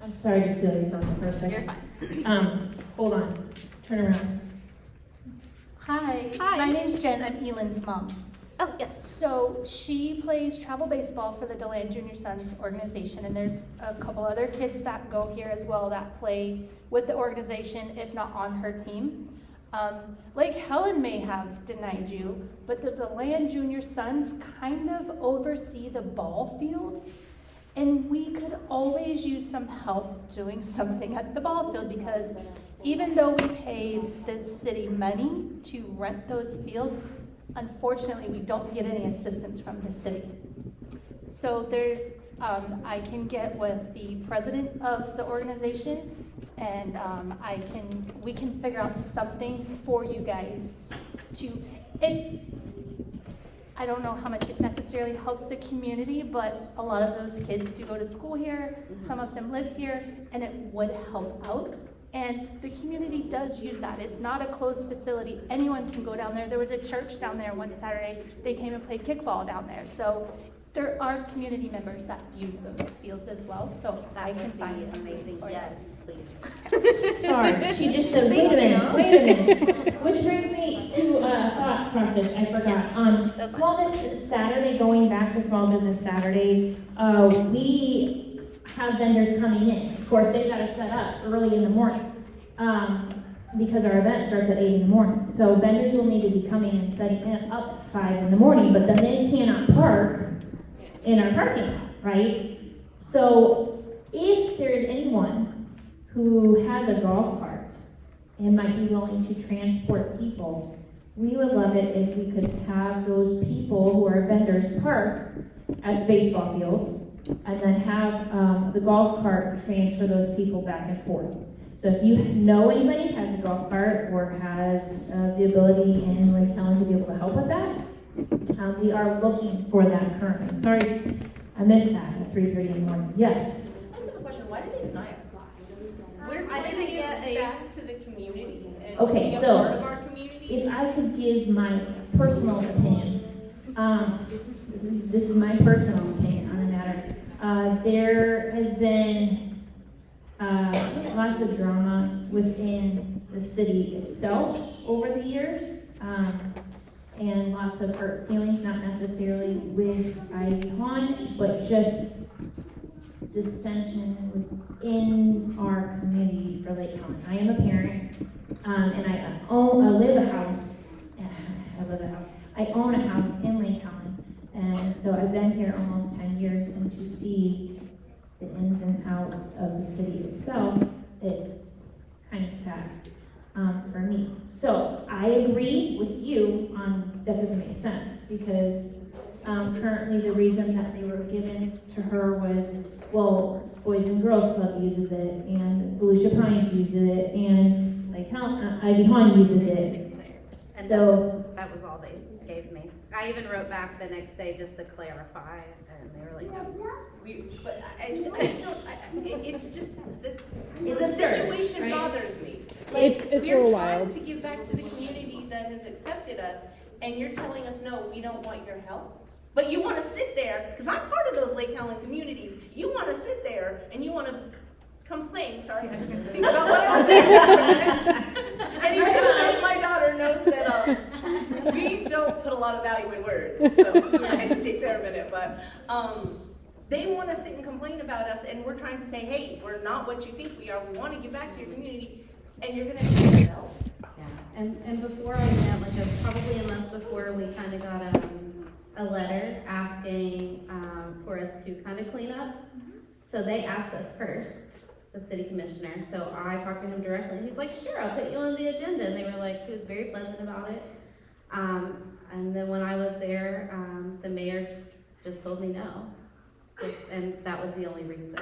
I'm sorry to steal your thunder for a second. You're fine. Hold on. Turn around. Hi. My name's Jen. I'm Elan's mom. Oh, yes. So she plays travel baseball for the DeLand Junior Sons organization, and there's a couple other kids that go here as well that play with the organization, if not on her team. Lake Helen may have denied you, but the DeLand Junior Sons kind of oversee the ball field, and we could always use some help doing something at the ball field, because even though we pay the city money to rent those fields, unfortunately, we don't get any assistance from the city. So I can get with the president of the organization, and we can figure out something for you guys I don't know how much it necessarily helps the community, but a lot of those kids do go to school here, some of them live here, and it would help out. And the community does use that. It's not a closed facility. Anyone can go down there. There was a church down there one Saturday. They came and played kickball down there. So there are community members that use those fields as well. So I can find something for Yes, you. please. Sorry, she just said, wait a minute. Which brings me to a thought process I forgot. Small Business Saturday, going back to Small Business Saturday, we have vendors coming in. Of course, they've got to set up early in the morning because our event starts at 8 in the morning. So vendors will need to be coming and setting it up at 5 in the morning, but then they cannot park in our parking lot, right? So if there is anyone who has a golf cart and might be willing to transport people, we would love it if we could have those people who are vendors park at baseball fields, and then have the golf cart transfer those people back and forth. So if you know anybody who has a golf cart or has the ability in Lake Helen to be able to help with that, we are looking for that currently. Sorry, I missed that at 3:30 in the morning. Yes? I just have a question. Why did they deny us? We're I trying to didn't give get a- back to the community and Okay, be a so, part of our community. if I could give my personal opinion, this is my personal opinion on the matter. There has been lots of drama within the city itself over the years, and lots of hurt feelings, not necessarily with Icon, but just dissension within our community for Lake Helen. I am a parent, and I own a house. I own a house in Lake Helen, and so I've been here almost 10 years, and to see the ins and outs of the city itself, it's kind of sad for me. So I agree with you on that doesn't make sense, because currently the reason that they were given to her was, well, Boys and Girls Club uses it, and Volusia Pines uses it, and like Ivy Hawn uses it. And So that was all they gave me. I even wrote back the next day just to clarify, and they were like, But I just don't, it's just, the absurd, situation right? bothers me. It's a little wild. We're trying to give back to the community that has accepted us, and you're telling us, no, we don't want your help? But you want to sit there, because I'm part of those Lake Helen communities, you want to sit there and you want to complain, sorry, I didn't think about what I was saying. Anybody who knows my daughter knows that we don't put a lot of value in words, so I had to take there a minute, but they want to sit and complain about us, and we're trying to say, hey, we're not what you think we are, we want to give back to your community, and you're going to do yourself. yeah. And before I went, like probably a month before, we kind of got a letter asking for us to kind of clean up. So they asked us first, the city commissioner. So I talked to him directly, and he's like, sure, I'll put you on the agenda. And they were like, he was very pleasant about it. And then when I was there, the mayor just told me no. And that was the only reason.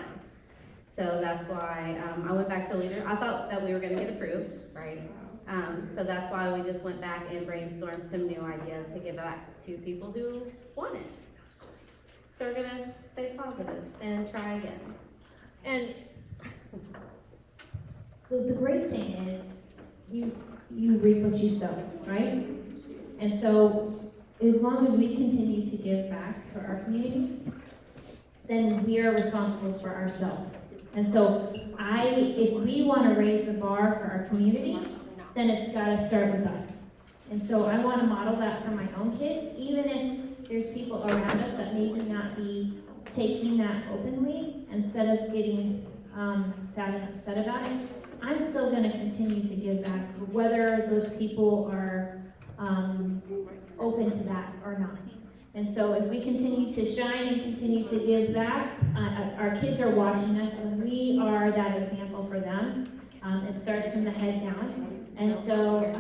So that's why I went back to leader. I thought that we were going to get approved, right? So that's why we just went back and brainstormed some new ideas to give back to people who want it. So we're gonna stay positive and try again. And the great thing is you reap what you sow, right? And so as long as we continue to give back to our community, then we are responsible for ourselves. And so if we want to raise the bar for our community, then it's got to start with us. And so I want to model that for my own kids, even if there's people around us that maybe not be taking that openly, instead of getting sad and upset about it. I'm still going to continue to give back, whether those people are open to that or not. And so if we continue to shine and continue to give back, our kids are watching us, and we are that example for them. It starts from the head down. And so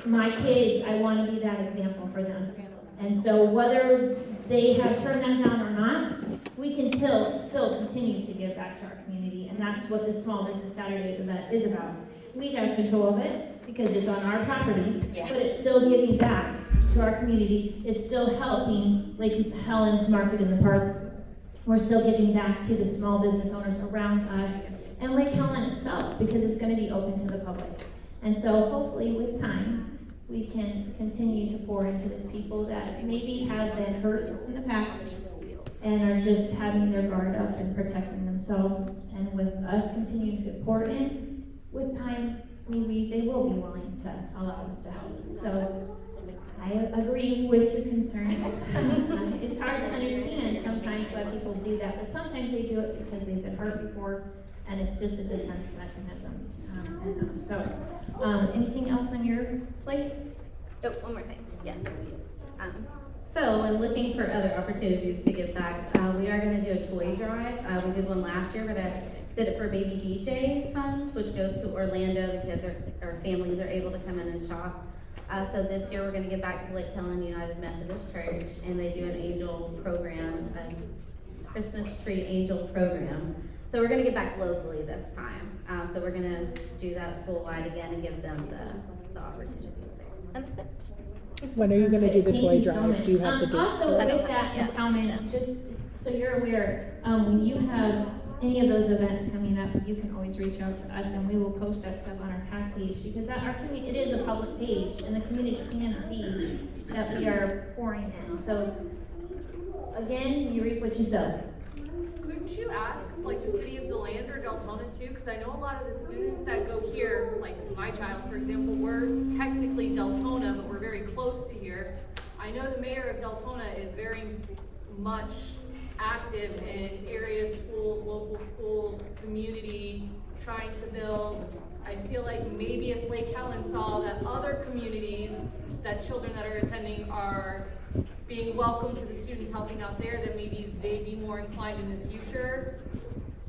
my kids, I want to be that example for them. And so whether they have turned that down or not, we can still continue to give back to our community. And that's what the Small Business Saturday event is about. We have control of it because it's on our property, but it's still giving back to our community. It's still helping Lake Helen's Market in the Park. We're still giving back to the small business owners around us and Lake Helen itself, because it's going to be open to the public. And so hopefully with time, we can continue to pour into these people that maybe have been hurt in the past and are just having their guard up and protecting themselves. And with us continuing to pour in, with time, maybe they will be willing to allow us to help. So I agree with your concern. It's hard to understand sometimes why people do that, but sometimes they do it because they've been hurt before, and it's just a defense mechanism. Anything else on your plate? Oh, one more thing. Yes. So when looking for other opportunities to give back, we are going to do a toy drive. We did one last year, but I did it for Baby DJ Fund, which goes to Orlando. The kids or families are able to come in and shop. So this year we're going to give back to Lake Helen United Methodist Church, and they do an angel program, a Christmas tree angel program. So we're going to give back locally this time. So we're going to do that school-wide again and give them the opportunities there. And that's it. When are you going to do the Thank toy you so drive? much. Do you have the dates? Also, with that, Ms. Houman, just so you're aware, when you have any of those events coming up, you can always reach out to us, and we will post that stuff on our PAC page, because our community, it is a public page, and the community can see that we are pouring in. So again, you reap what you sow. Couldn't you ask, like, the city of DeLand or Deltona too? Because I know a lot of the students that go here, like my child, for example, we're technically Deltona, but we're very close to here. I know the mayor of Deltona is very much active in area schools, local schools, community, trying to build. I feel like maybe if Lake Helen saw that other communities, that children that are attending are being welcome to the students helping out there, then maybe they'd be more inclined in the future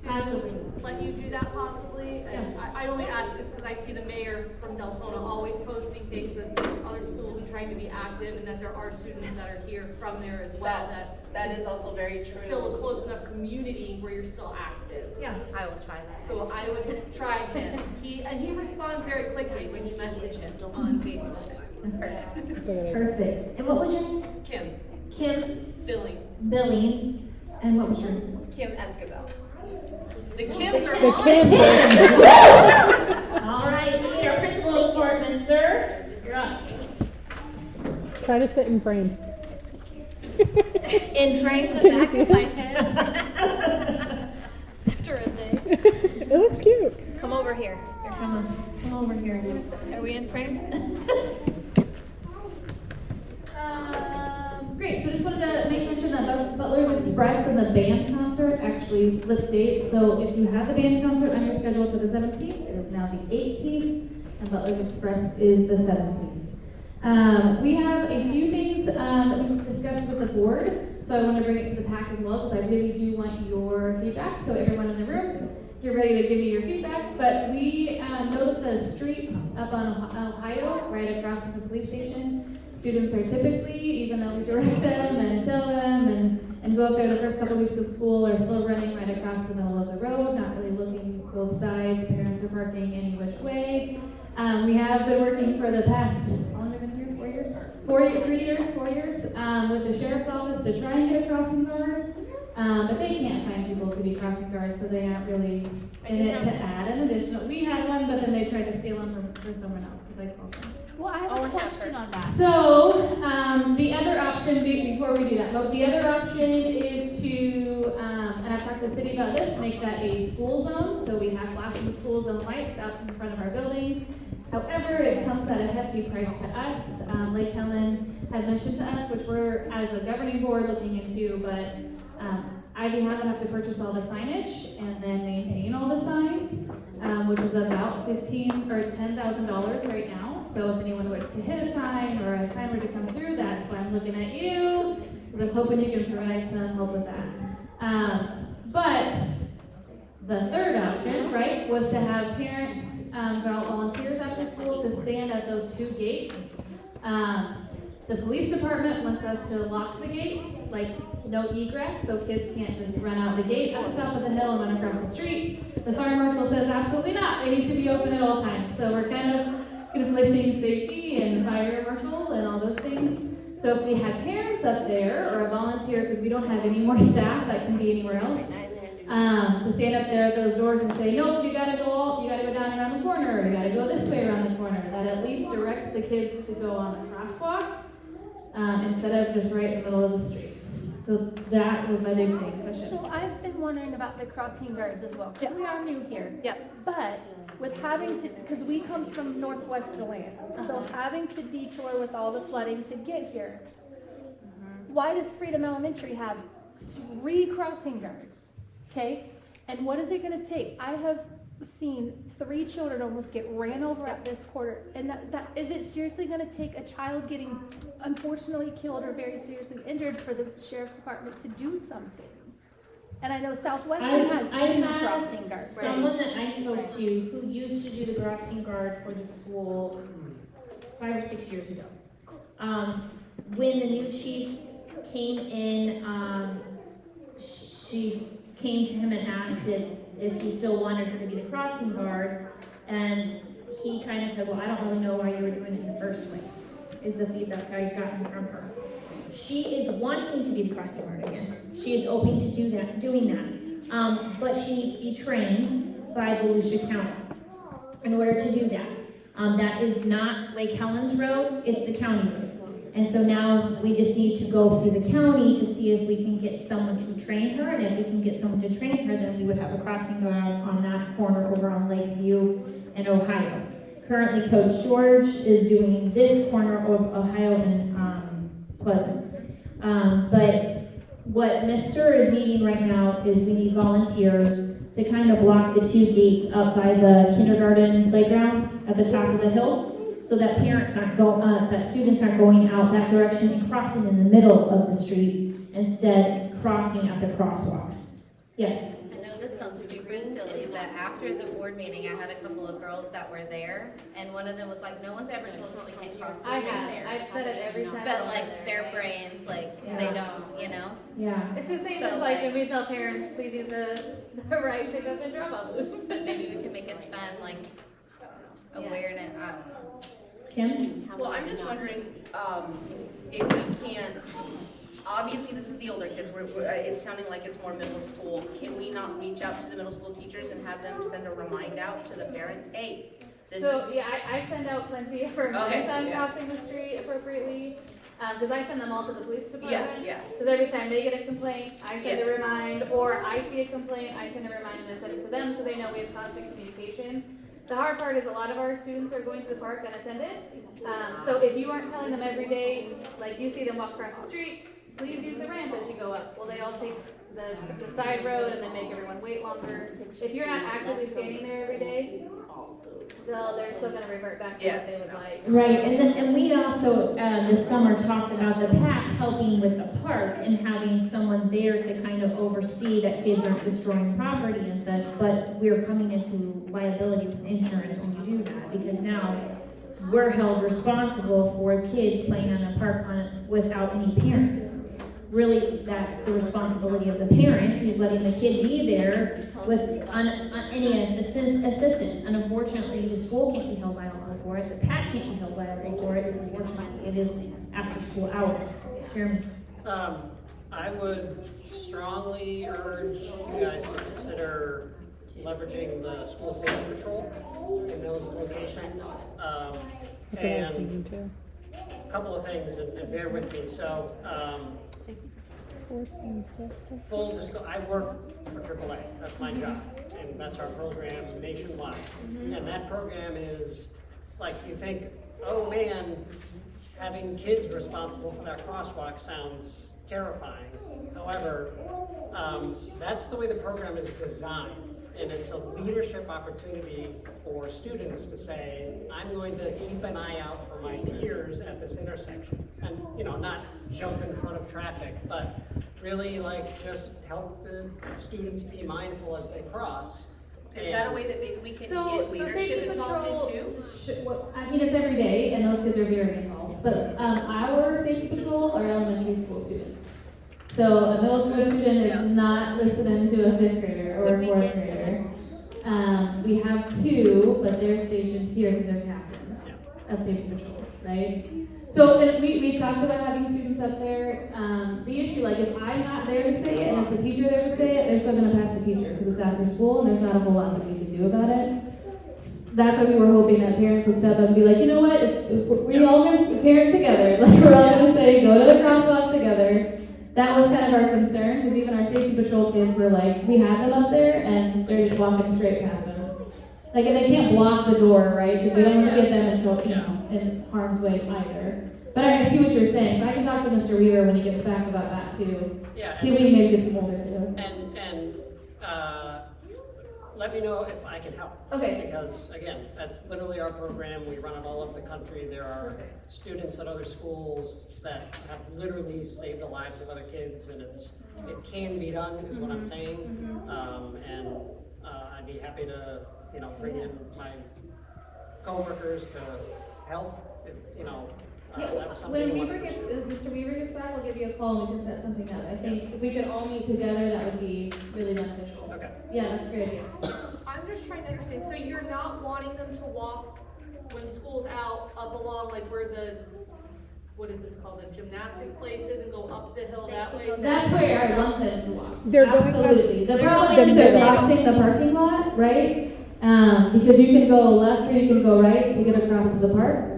students let you do that possibly? And I only ask just because I see the mayor from Deltona always posting things with other schools and trying to be active, and that there are students that are here from there as well. That is also very true. Still a close enough community where you're still active. Yeah, I will try that. So I would try him. He responds very quickly when you message him on Facebook. Perfect. And what was your name? Kim Kim Billings. And what was your name? Kim Escobar. The Kims are The on kids it. All right, we need our principal report, Ms. Suhr. You're up. Try to sit in frame. In frame, the Can you back see of my it? head. After a day. It looks cute. Come over here. Here, come over here. Are we in frame? Great, so just wanted to make mention that Butler's Express and the band concert actually flipped dates. So if you have the band concert on your schedule for the 17th, it is now the 18th, and Butler's Express is the 17th. We have a few things that we've discussed with the board, so I want to bring it to the PAC as well, because I really do want your feedback. So everyone in the room, you're ready to give me your feedback. But we know that the street up on Ohio, right across from the police station, students are typically, even though we direct them and tell them and go up there the first couple weeks of school, are still running right across the middle of the road, not really looking both sides. Parents are parking any which way. We have been working for the past, how long have we been here? 4 years? 4 years with the sheriff's office to try and get a crossing guard. But they can't find people to be crossing guards, so they aren't really in it to add an additional. We had one, but then they tried to steal them for someone else because I called them. Well, I have a question on that. So, the other option, before we do that, but the other option is to, and I've talked to the city about this, make that a school zone. So we have flashing school zone lights out in front of our building. However, it comes at a hefty price to us. Lake Helen had mentioned to us, which we're, as a governing board, looking into, but Ivy would have to purchase all the signage and then maintain all the signs, which is about $15,000 or $10,000 right now. So if anyone were to hit a sign or a sign were to come through, that's why I'm looking at you, because I'm hoping you can provide some help with that. But the third option, right, was to have parents, volunteers after school to stand at those two gates. The police department wants us to lock the gates, like no egress, so kids can't just run out the gate at the top of the hill and run across the street. The fire marshal says absolutely not, they need to be open at all times. So we're kind of conflicting safety and fire marshal and all those things. So if we had parents up there or a volunteer, because we don't have any more staff that can be anywhere else, to stand up there at those doors and say, nope, you gotta go down around the corner, or you gotta go this way around the corner. That at least directs the kids to go on the crosswalk instead of just right in the middle of the streets. So that was my big thing. Question. So I've been wondering about the crossing guards as well, because we are new here. Yep. But with having to, because we come from northwest Deland, so having to detour with all the flooding to get here, why does Freedom Elementary have 3 crossing guards? Okay? And what is it going to take? I have seen 3 children almost get ran over at this quarter. And that is it seriously going to take a child getting unfortunately killed or very seriously injured for the sheriff's department to do something? And I know Southwestern has 2 crossing guards. Someone that I spoke to who used to do the crossing guard for the school 5 or 6 years ago. When the new chief came in, she came to him and asked if he still wanted her to be the crossing guard, and he kind of said, well, I don't really know why you were doing it in the first place, is the feedback I've gotten from her. She is wanting to be the crossing guard again. She is open to doing that, but she needs to be trained by Volusia County in order to do that. That is not Lake Helen's road, it's the county road. And so now we just need to go through the county to see if we can get someone to train her, and if we can get someone to train her, then we would have a crossing guard on that corner over on Lakeview and Ohio. Currently, Coach George is doing this corner of Ohio and Pleasant. But what Ms. Suhr is needing right now is we need volunteers to kind of block the 2 gates up by the kindergarten playground at the top of the hill, so that that students aren't going out that direction and crossing in the middle of the street, instead crossing at the crosswalks. Yes. I know this sounds super silly, but after the board meeting, I had a couple of girls that were there, and one of them was like, no one's ever told us we can't cross the street there. I've said it every time. But like their brains, like they don't, you know? Yeah. It's the same So, as like when we tell parents, please use the right pickup and drop off loop. But maybe we could make it fun, like awareness, I don't know. Kim? Well, I'm just wondering, if we can, obviously this is the older kids, it's sounding like it's more middle school. Can we not reach out to the middle school teachers and have them send a remind out to the parents, hey, this So, is. yeah, I send out plenty for my Okay, son yeah. crossing the street appropriately, because I send them all to the police department. Yeah. Because every time they get a complaint, I send Yes. a remind, or I see a complaint, I send a remind and send it to them, so they know we have constant communication. The hard part is a lot of our students are going to the park unattended. So if you aren't telling them every day, like you see them walk across the street, please use the ramp as you go up. Well, they all take the side road and then make everyone wait longer. If you're not actively standing there every day, they're still gonna revert back to what they would like. Right, and we also, this summer talked about the PAC helping with the park and having someone there to kind of oversee that kids aren't destroying property and such, but we're coming into liability with insurance when you do that, because now we're held responsible for kids playing on a park without any parents. Really, that's the responsibility of the parent who's letting the kid be there with any assistance. And unfortunately, the school can't be held liable for it. The PAC can't be held liable for it. Unfortunately, it is after school hours. Chairman. I would strongly urge you guys to consider leveraging the school safety patrol in those locations. That's what I was thinking too. A couple of things, and bear with me. So, full disclosure, I work for AAA. That's my job, and that's our program nationwide. And that program is like, you think, oh man, having kids responsible for that crosswalk sounds terrifying. However, that's the way the program is designed. And it's a leadership opportunity for students to say, I'm going to keep an eye out for my peers at this intersection. And, not jump in front of traffic, but really like just help the students be mindful as they cross. Is that a way that maybe we can get leadership safety involved in too? Well, I mean, it's every day, and those kids are very involved. But our safety patrol are elementary school students. So a middle school student is not listening to a 5th grader or a 4th grader. We have 2, but they're stationed here because they're captains of safety patrol, right? So we talked about having students up there. The issue, like if I'm not there to say it and it's the teacher there to say it, they're still going to pass the teacher because it's after school and there's not a whole lot that we can do about it. That's why we were hoping that parents would step up and be like, you know what, if we're all going to parent together. Like we're all going to say, go to the crosswalk together. That was kind of our concern, because even our safety patrol kids were like, we had them up there, and they're just walking straight past them. Like, and they can't block the door, right? Because we don't want to get them in trouble, in harm's way either. But I see what you're saying, so I can talk to Mr. Weaver when he gets back about that too. Yeah. See if we can maybe get some older kiddos. And let me know if I can help. Okay. Because again, that's literally our program. We run it all over the country. There are students at other schools that have literally saved the lives of other kids, and it can be done, is what I'm saying. And I'd be happy to, bring in my coworkers to help. When Mr. Weaver gets back, I'll give you a call and we can set something up. I think if we could all meet together, that would be really beneficial. Okay. Yeah, that's a great idea. I'm just trying to understand, so you're not wanting them to walk when school's out up along like where the, what is this called, the gymnastics place is, and go up the hill that way? That's where I want them to walk. They're going Absolutely. The problem is they're crossing the parking lot, right? Because you can go left or you can go right to get across to the park.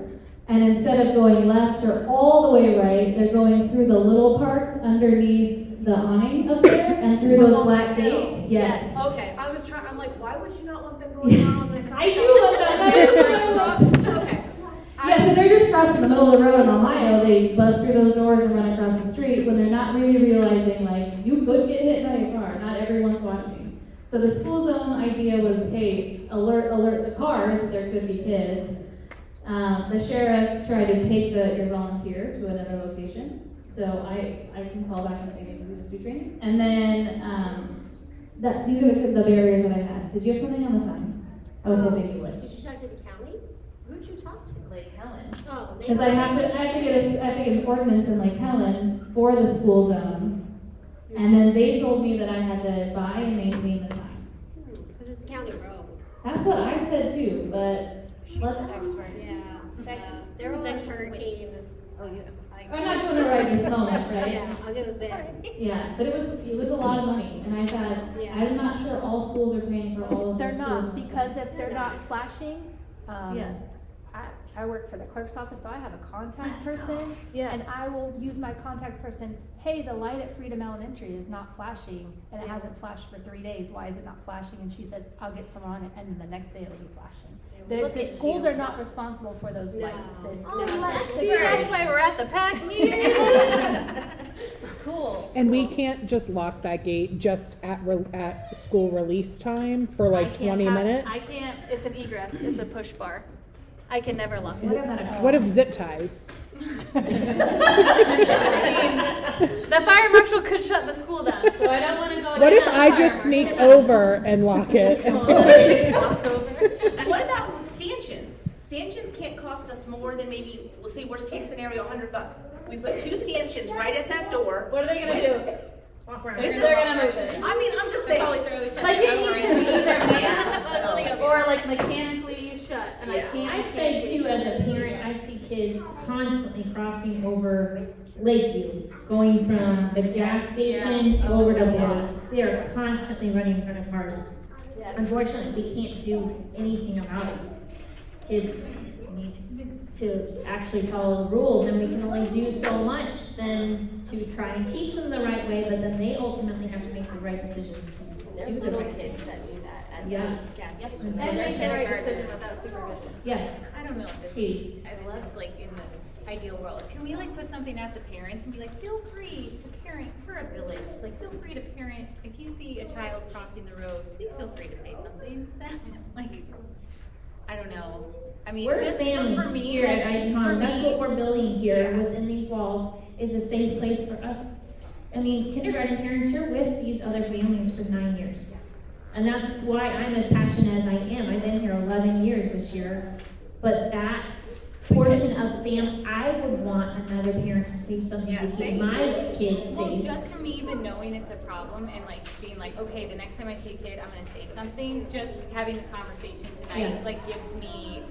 And instead of going left or all the way right, they're going through the little park underneath the awning up there and through those black gates. Yes. Okay, I'm like, why would you not want them going down on the side? I do love that. Okay. Yeah, so they're just crossing the middle of the road in Ohio. They bust through those doors and run across the street when they're not really realizing, like, you could get hit by a car. Not everyone's watching. So the school zone idea was, hey, alert the cars that there could be kids. The sheriff tried to take your volunteer to another location. So I can call back and say, maybe we just do training. And then these are the barriers that I had. Did you have something on the signs? I was hoping you would. Did you talk to the county? Who'd you talk to? Lake Helen. Oh, Because I have to get an ordinance in Lake Helen for the school zone, and then they told me that I had to buy and maintain the signs. Because it's a county road. That's what I said too, but let's. Yeah. They're all like hurricane. I'm not doing it right this moment, right? Yeah, I was gonna say. Yeah, but it was a lot of money, and I thought, I'm not sure all schools are paying for all of their They're schools. not, because if they're not flashing, Yeah. I work for the clerk's office, so I have a contact person. And I will use my contact person, hey, the light at Freedom Elementary is not flashing, and it hasn't flashed for 3 days, why is it not flashing? And she says, I'll get someone on it, and then the next day it'll be flashing. The schools are not responsible for those lights. That's why we're at the PAC meeting. Cool. And we can't just lock that gate just at school release time for like 20 minutes? I can't, it's an egress, it's a push bar. I can never lock it. What if zip ties? I mean, the fire marshal could shut the school down, so I don't want to go. What if I just sneak over and lock it? What about stanchions? Stanchions can't cost us more than maybe, we'll say worst case scenario, $100. We put 2 stanchions right at that door. What are they gonna do? Walk around. They're gonna move it. I mean, I'm just saying. Probably throw each other Like it over needs to be it. either manned or like mechanically shut, and I can't. I'd say too, as a parent, I see kids constantly crossing over Lakeview, going from the gas station over to Lake. They are constantly running in front of cars. Unfortunately, we can't do anything about it. Kids need to actually follow the rules, and we can only do so much then to try and teach them the right way, but then they ultimately have to make the right decision to do the right thing. That do that at Yeah. gas Yep. station. And make the right decision without supervision. Yes. I don't know if this Hey. I was just like in the ideal world. Can we like put something out to parents and be like, feel free to parent for a village. Like feel free to parent if you see a child crossing the road, please feel free to say something to them. Like I don't know. I mean, We're just family for me, here at Icon. That's what we're building here Yeah. within these walls is a safe place for us. I mean, kindergarten parents, you're with these other families for 9 years. And that's why I'm as passionate as I am. I've been here 11 years this year. But that portion of I would want another parent to say something to keep my kids Well, safe. just for me even knowing it's a problem and like being like, okay, the next time I see a kid, I'm gonna say something. Just having this conversation tonight like gives me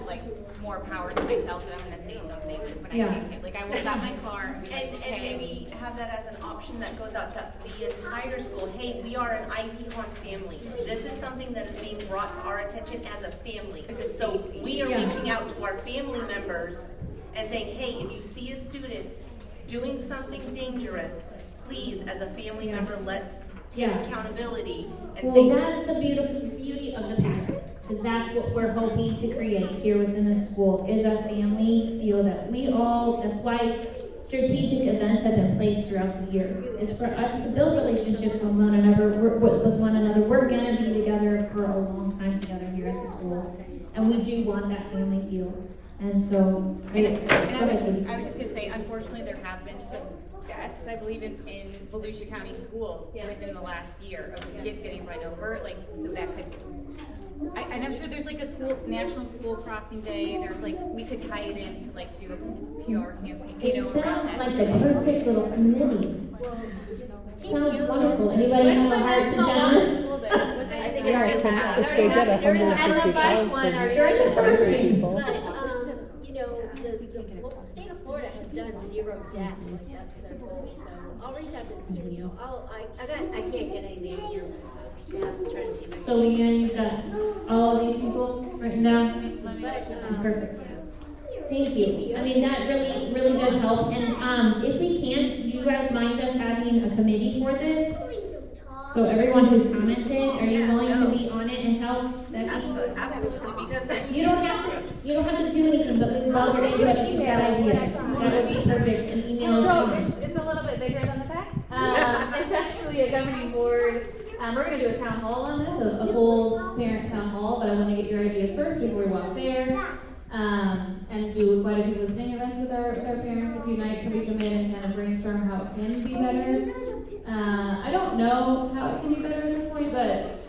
like more power to myself that I'm gonna say something when I see a kid. Like I will stop my car and be like, And maybe have that as an option that goes out to the entire school. Hey, we are an Icon family. This is something that is being brought to our attention as a family. So we are reaching out to our family members and saying, hey, if you see a student doing something dangerous, please, as a family member, let's take accountability and say. Well, that's the beauty of the PAC, because that's what we're hoping to create here within the school, is a family feel that that's why strategic events have been placed throughout the year, is for us to build relationships with one another. We're gonna be together for a long time together here at the school, and we do want that family feel. And so, I was just gonna say, unfortunately, there have been some deaths, I believe, in Volusia County schools within the last year of kids getting run over. Like, so that could. And I'm sure there's like a national school crossing day. There's like we could tie it in to like do a PR campaign. it sounds like the perfect little committee. Sounds wonderful. Anybody have a heart to jump? I think Right, because if they get $150,000 for during the hurricane people. But, you know, the state of Florida has done 0 deaths, like that's their goal, so I'll reach out to the city, I can't get anything here. So Leanne, you've got all of these people written down? Perfect. Thank you. I mean, that really does help. And if we can, do you guys mind us having a committee for this? So everyone who's commented, are you willing to be on it and help? Absolutely, because You don't have to do anything, but we'd love for you to get ideas. That would be perfect. And email us. So it's a little bit bigger than the PAC. It's actually a governing board. We're going to do a town hall on this, a full parent town hall, but I want to get your ideas first before we walk there. And do quite a few listening events with our parents a few nights so we come in and kind of brainstorm how it can be better. I don't know how it can be better at this point. but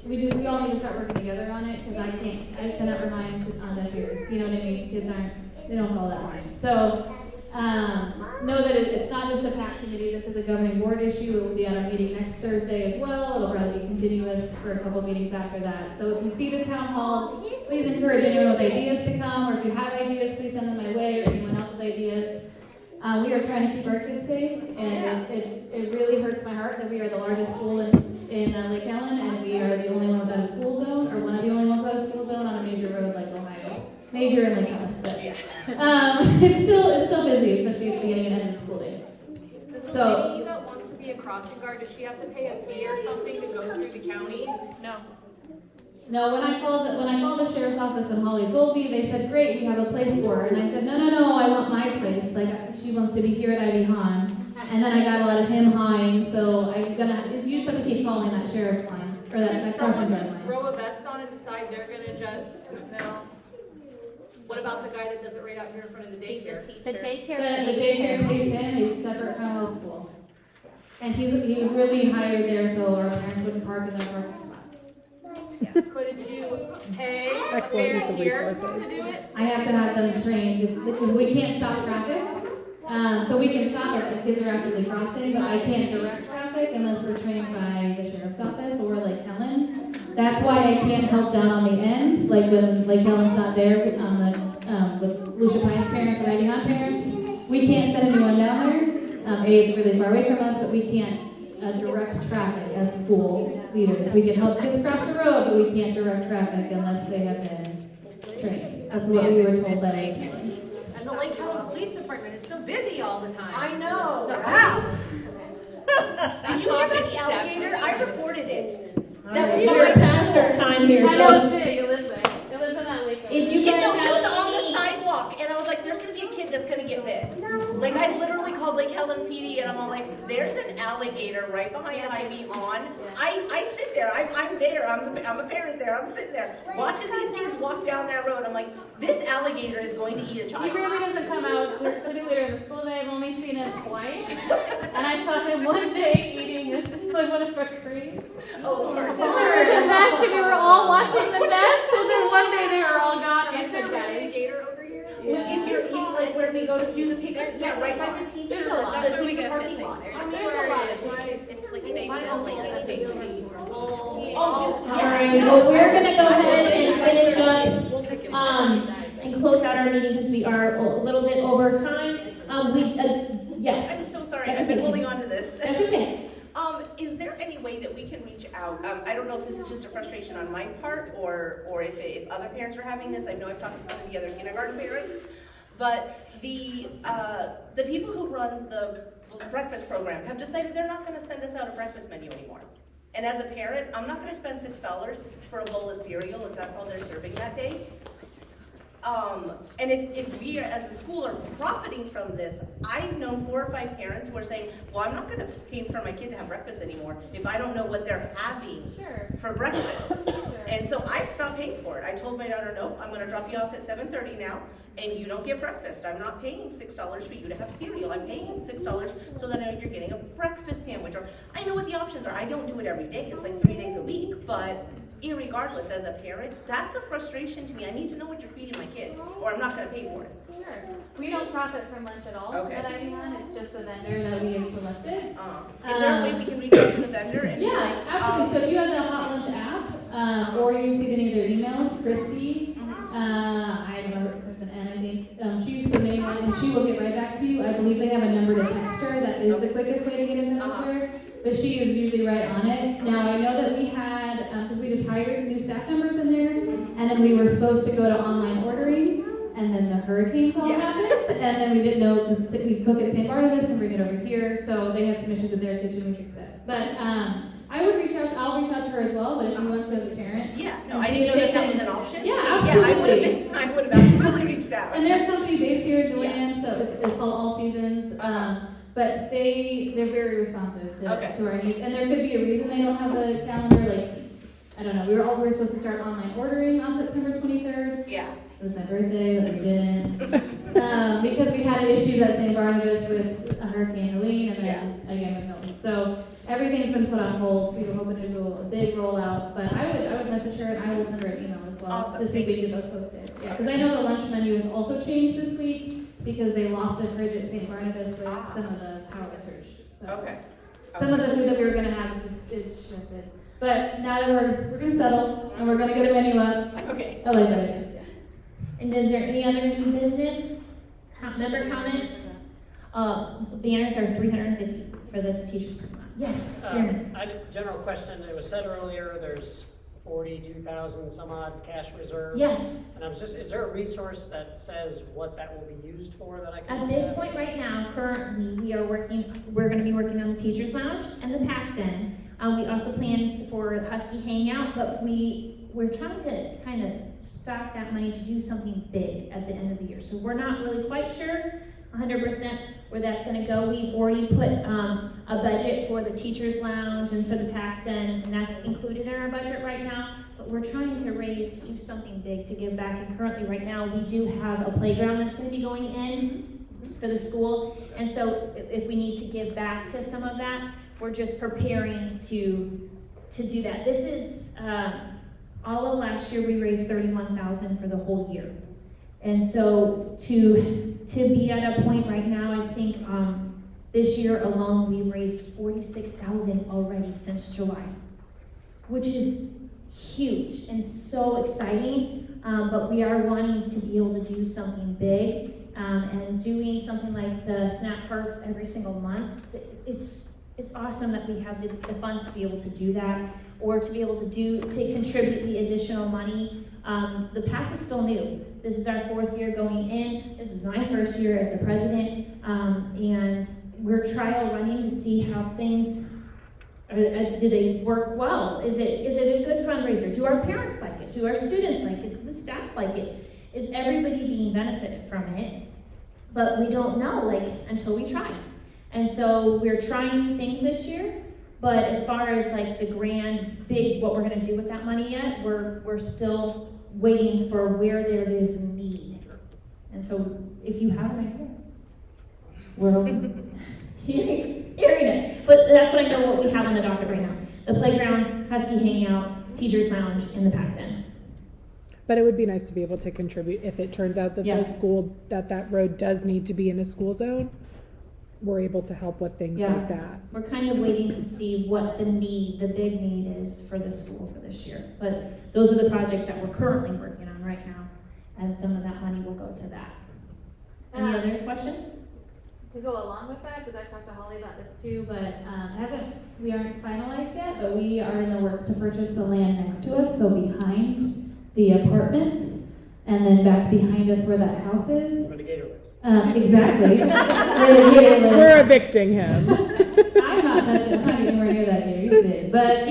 we all need to start working together on it, because I send out reminders on deaf ears, you know what I mean? Kids they don't follow that line. So, know that it's not just a PAC committee, this is a governing board issue. It will be at our meeting next Thursday as well. It'll probably be continuous for a couple of meetings after that. So if you see the town halls, please encourage anyone with ideas to come, or if you have ideas, please send them my way, or anyone else with ideas. We are trying to keep our kids safe, and it really hurts my heart that we are the largest school in Lake Helen, and we are the only one without a school zone, or one of the only ones without a school zone on a major road like Ohio. Major in Lake Helen, but it's still busy, especially at the beginning and end of the school day. So, lady that wants to be a crossing guard, does she have to pay a fee or something to go through the county? No, when I called the sheriff's office when Holly told me, they said, great, we have a place for her. And I said, no, I want my place. Like, she wants to be here at Ivy Han. And then I got a lot of him-hawing, so you just have to keep calling that sheriff's line, or that crossing guard line. Throw a vest on and decide they're gonna just, no. What about the guy that does it right out here in front of the daycare? The daycare. The daycare pays him, it's separate from the school. And he was really hired there so our parents wouldn't park in their parking spots. Couldn't you pay a Excellent use of fair here resources. to do it? I have to have them trained because we can't stop traffic. So we can stop it if kids are actively crossing, but I can't direct traffic unless we're trained by the sheriff's office or Lake Helen. That's why I can't help down on the end, like when Lake Helen's not there with Lucia Pine's parents and Ivy Han parents. We can't send anyone down there. It's really far away from us, but we can't direct traffic as school leaders. We can help kids cross the road, but we can't direct traffic unless they have been trained. That's what we were told that I can't. And the Lake Helen Police Department is so busy all the time. I know. Wow. Did you hear about the alligator? I reported it. That was We're behind the past our school. time here, I know, so it's big, it lives there. It lives on that lake. if you You guys know, he was have on the any, sidewalk, and I was like, there's gonna be a kid that's gonna get bit. Like, I literally called Lake Helen PD, and I'm all like, there's an alligator right behind Ivy on. I sit there, I'm there, I'm a parent there, I'm sitting there, watching these kids walk down that road. I'm like, this alligator is going to eat a He child. really doesn't come out to do later in the school day. I've only seen him twice. And I saw him one day eating one of our creams. Oh, Lord. And there was a nest, and we were all watching the nest, and then one day they were all gone. And I said, a gator over here? If you're like where we go to do the picnic, yeah, right by the teacher. There's a lot. That's where we teacher go parking fishing. lot. There's There's a lot. it's like baby My only. uncle has a Oh, all right, well, we're gonna go ahead and finish up, and close out our meeting because we are a little bit over time. Yes. I'm so sorry, That's I've been okay. holding on to this. That's okay. Is there any way that we can reach out? I don't know if this is just a frustration on my part or if other parents are having this. I know I've talked to some of the other kindergarten parents, but the people who run the breakfast program have decided they're not going to send us out a breakfast menu anymore. And as a parent, I'm not going to spend $6 for a bowl of cereal if that's all they're serving that day. And if we as a school are profiting from this, I've known 4 or 5 parents who are saying, well, I'm not going to pay for my kid to have breakfast anymore if I don't know what they're having for breakfast. And so I stopped paying for it. I told my daughter, no, I'm going to drop you off at 7:30 now, and you don't get breakfast. I'm not paying $6 for you to have cereal. I'm paying $6 so that I know you're getting a breakfast sandwich. Or I know what the options are. I don't do it every day. It's like 3 days a week, but irregardless, as a parent, that's a frustration to me. I need to know what you're feeding my kid, or I'm not going to pay for it. Sure. We don't profit from lunch at all Okay. at Ivy Han. It's just a vendor that we have selected. Is there a way we can reach out to the vendor? And be Yeah, like, absolutely. So if you have the Hot Lunch app, or you receive any of their emails, Christy, I don't remember, it starts with an N, I think. She's the main one, and she will get right back to you. I believe they have a number to text her. That is the quickest way to get in touch with her. But she is usually right on it. Now, I know that we had, because we just hired new staff members in there, and then we were supposed to go to online ordering, and then the hurricanes all happened, and then we didn't know, because we cook at St. Barnabas and bring it over here, so they had some issues with their kitchen, we fixed that. But I'll reach out to her as well, but if you want to as a parent. Yeah, no, I didn't know that was an option. Yeah, absolutely. I would have absolutely reached out. And they're a company based here in DeLand, so it's called All Seasons. But they're very responsive to our needs. And there could be a reason they don't have the calendar. Like, I don't know. We were supposed to start online ordering on September 23rd. Yeah. It was my birthday, but we didn't. Because we had issues at St. Barnabas with Hurricane Helene and then again with Milton. So everything's been put on hold. We were hoping to do a big rollout, but I would message her and I will send her an email as well Awesome. to see if we can get those posted. Yeah, because I know the lunch menu has also changed this week because they lost a fridge at St. Barnabas with some of the power research. So Okay. some of the food that we were gonna have just shifted. But now that we're gonna settle and we're gonna get a menu up. Okay. I like that idea. Yeah. And is there any other new business? Member comments? Banners are $350 for the teachers' parking lot. Yes, Jeremy. General question, it was said earlier, there's 42,000 some odd cash reserve. Yes. And I was just, is there a resource that says what that will be used for that I can? At this point right now, currently, we're going to be working on the teachers' lounge and the PAC den. We also planned for Husky Hangout, but we're trying to kind of stock that money to do something big at the end of the year. So we're not really quite sure 100% where that's going to go. We've already put a budget for the teachers' lounge and for the PAC den, and that's included in our budget right now. But we're trying to raise to do something big to give back. And currently, right now, we do have a playground that's going to be going in for the school. And so, if we need to give back to some of that, we're just preparing to do that. This is all of last year. We raised $31,000 for the whole year. And so to be at a point right now, I think this year alone we've raised $46,000 already since July, which is huge and so exciting. But we are wanting to be able to do something big and doing something like the snack carts every single month. It's awesome that we have the funds to be able to do that, or to be able to contribute the additional money. The PAC is still new. This is our 4th year going in. This is my first year as the president, and we're trial running to see how things do they work well. Is it a good fundraiser? Do our parents like it? Do our students like it? The staff like it? Is everybody being benefited from it? But we don't know until we try. And so we're trying things this year. But as far as the grand, big, what we're going to do with that money yet, we're still waiting for where there is a need. And so if you have an idea, we're hearing it. But that's what I know what we have on the docket right now. The playground, Husky Hangout, Teachers Lounge, and the PAC den. But it would be nice to be able to contribute if it turns out that the school, that road does need to be in a school zone. We're able to help with things like that. We're kind of waiting to see what the big need is for the school for this year. But those are the projects that we're currently working on right now, and some of that money will go to that. Any other questions? To go along with that, because I talked to Holly about this too, But we aren't finalized yet, but we are in the works to purchase the land next to us, so behind the apartments, and then back behind us where that house is. Where the gator lives. Exactly. Where the gator lives. We're evicting him. I'm not touching. I'm not anywhere near that gator. He's big, but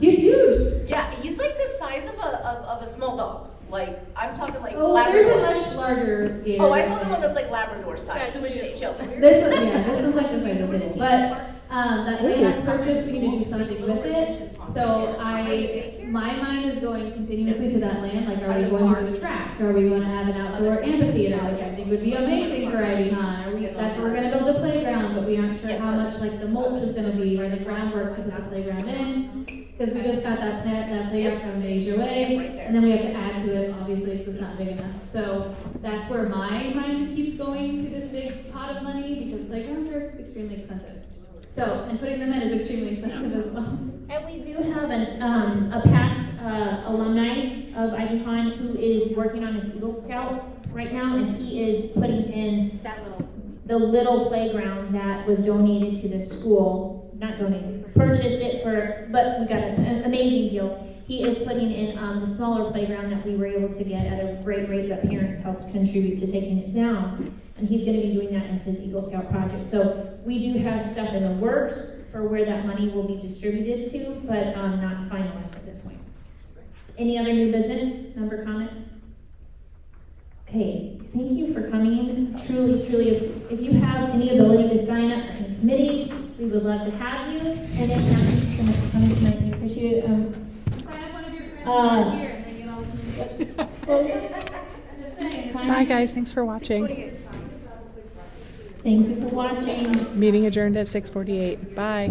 he's huge. Yeah, he's like the size of a small dog. I'm talking Oh, Labrador. there's a much larger gator. Oh, I saw the one that's Labrador size. Who was just chilling. This one's like the size of a table. But that land that's purchased, we need to do something with it. So my mind is going continuously to that land. Are we going to do a track? Are we going to have an outdoor amphitheater, which I think would be amazing for Ivy Han? That's where we're going to build the playground, but we aren't sure how much the mulch is going to be or the groundwork to put the playground in. Because we just got that playground from the HOA, and then we have to add to it, obviously, because it's not big enough. So that's where my mind keeps going to this big pot of money, because playgrounds are extremely expensive. So, and putting them in is extremely expensive as well. And we do have a past alumni of Ivy Han who is working on his Eagle Scout right now, and he is putting in the little playground that was donated to the school. Not donated, purchased it but we got an amazing deal. He is putting in the smaller playground that we were able to get at a great rate that parents helped contribute to taking it down. And he's going to be doing that as his Eagle Scout project. So we do have stuff in the works for where that money will be distributed to, but not finalized at this point. Any other new business? Member comments? Okay, thank you for coming. Truly, if you have any ability to sign up for any committees, we would love to have you. And if not, thank you so much for coming tonight. We appreciate it. Sign up one of your friends here and they get all the Bye, guys. Thanks for watching. Thank you for watching. Meeting adjourned at 6:48. Bye.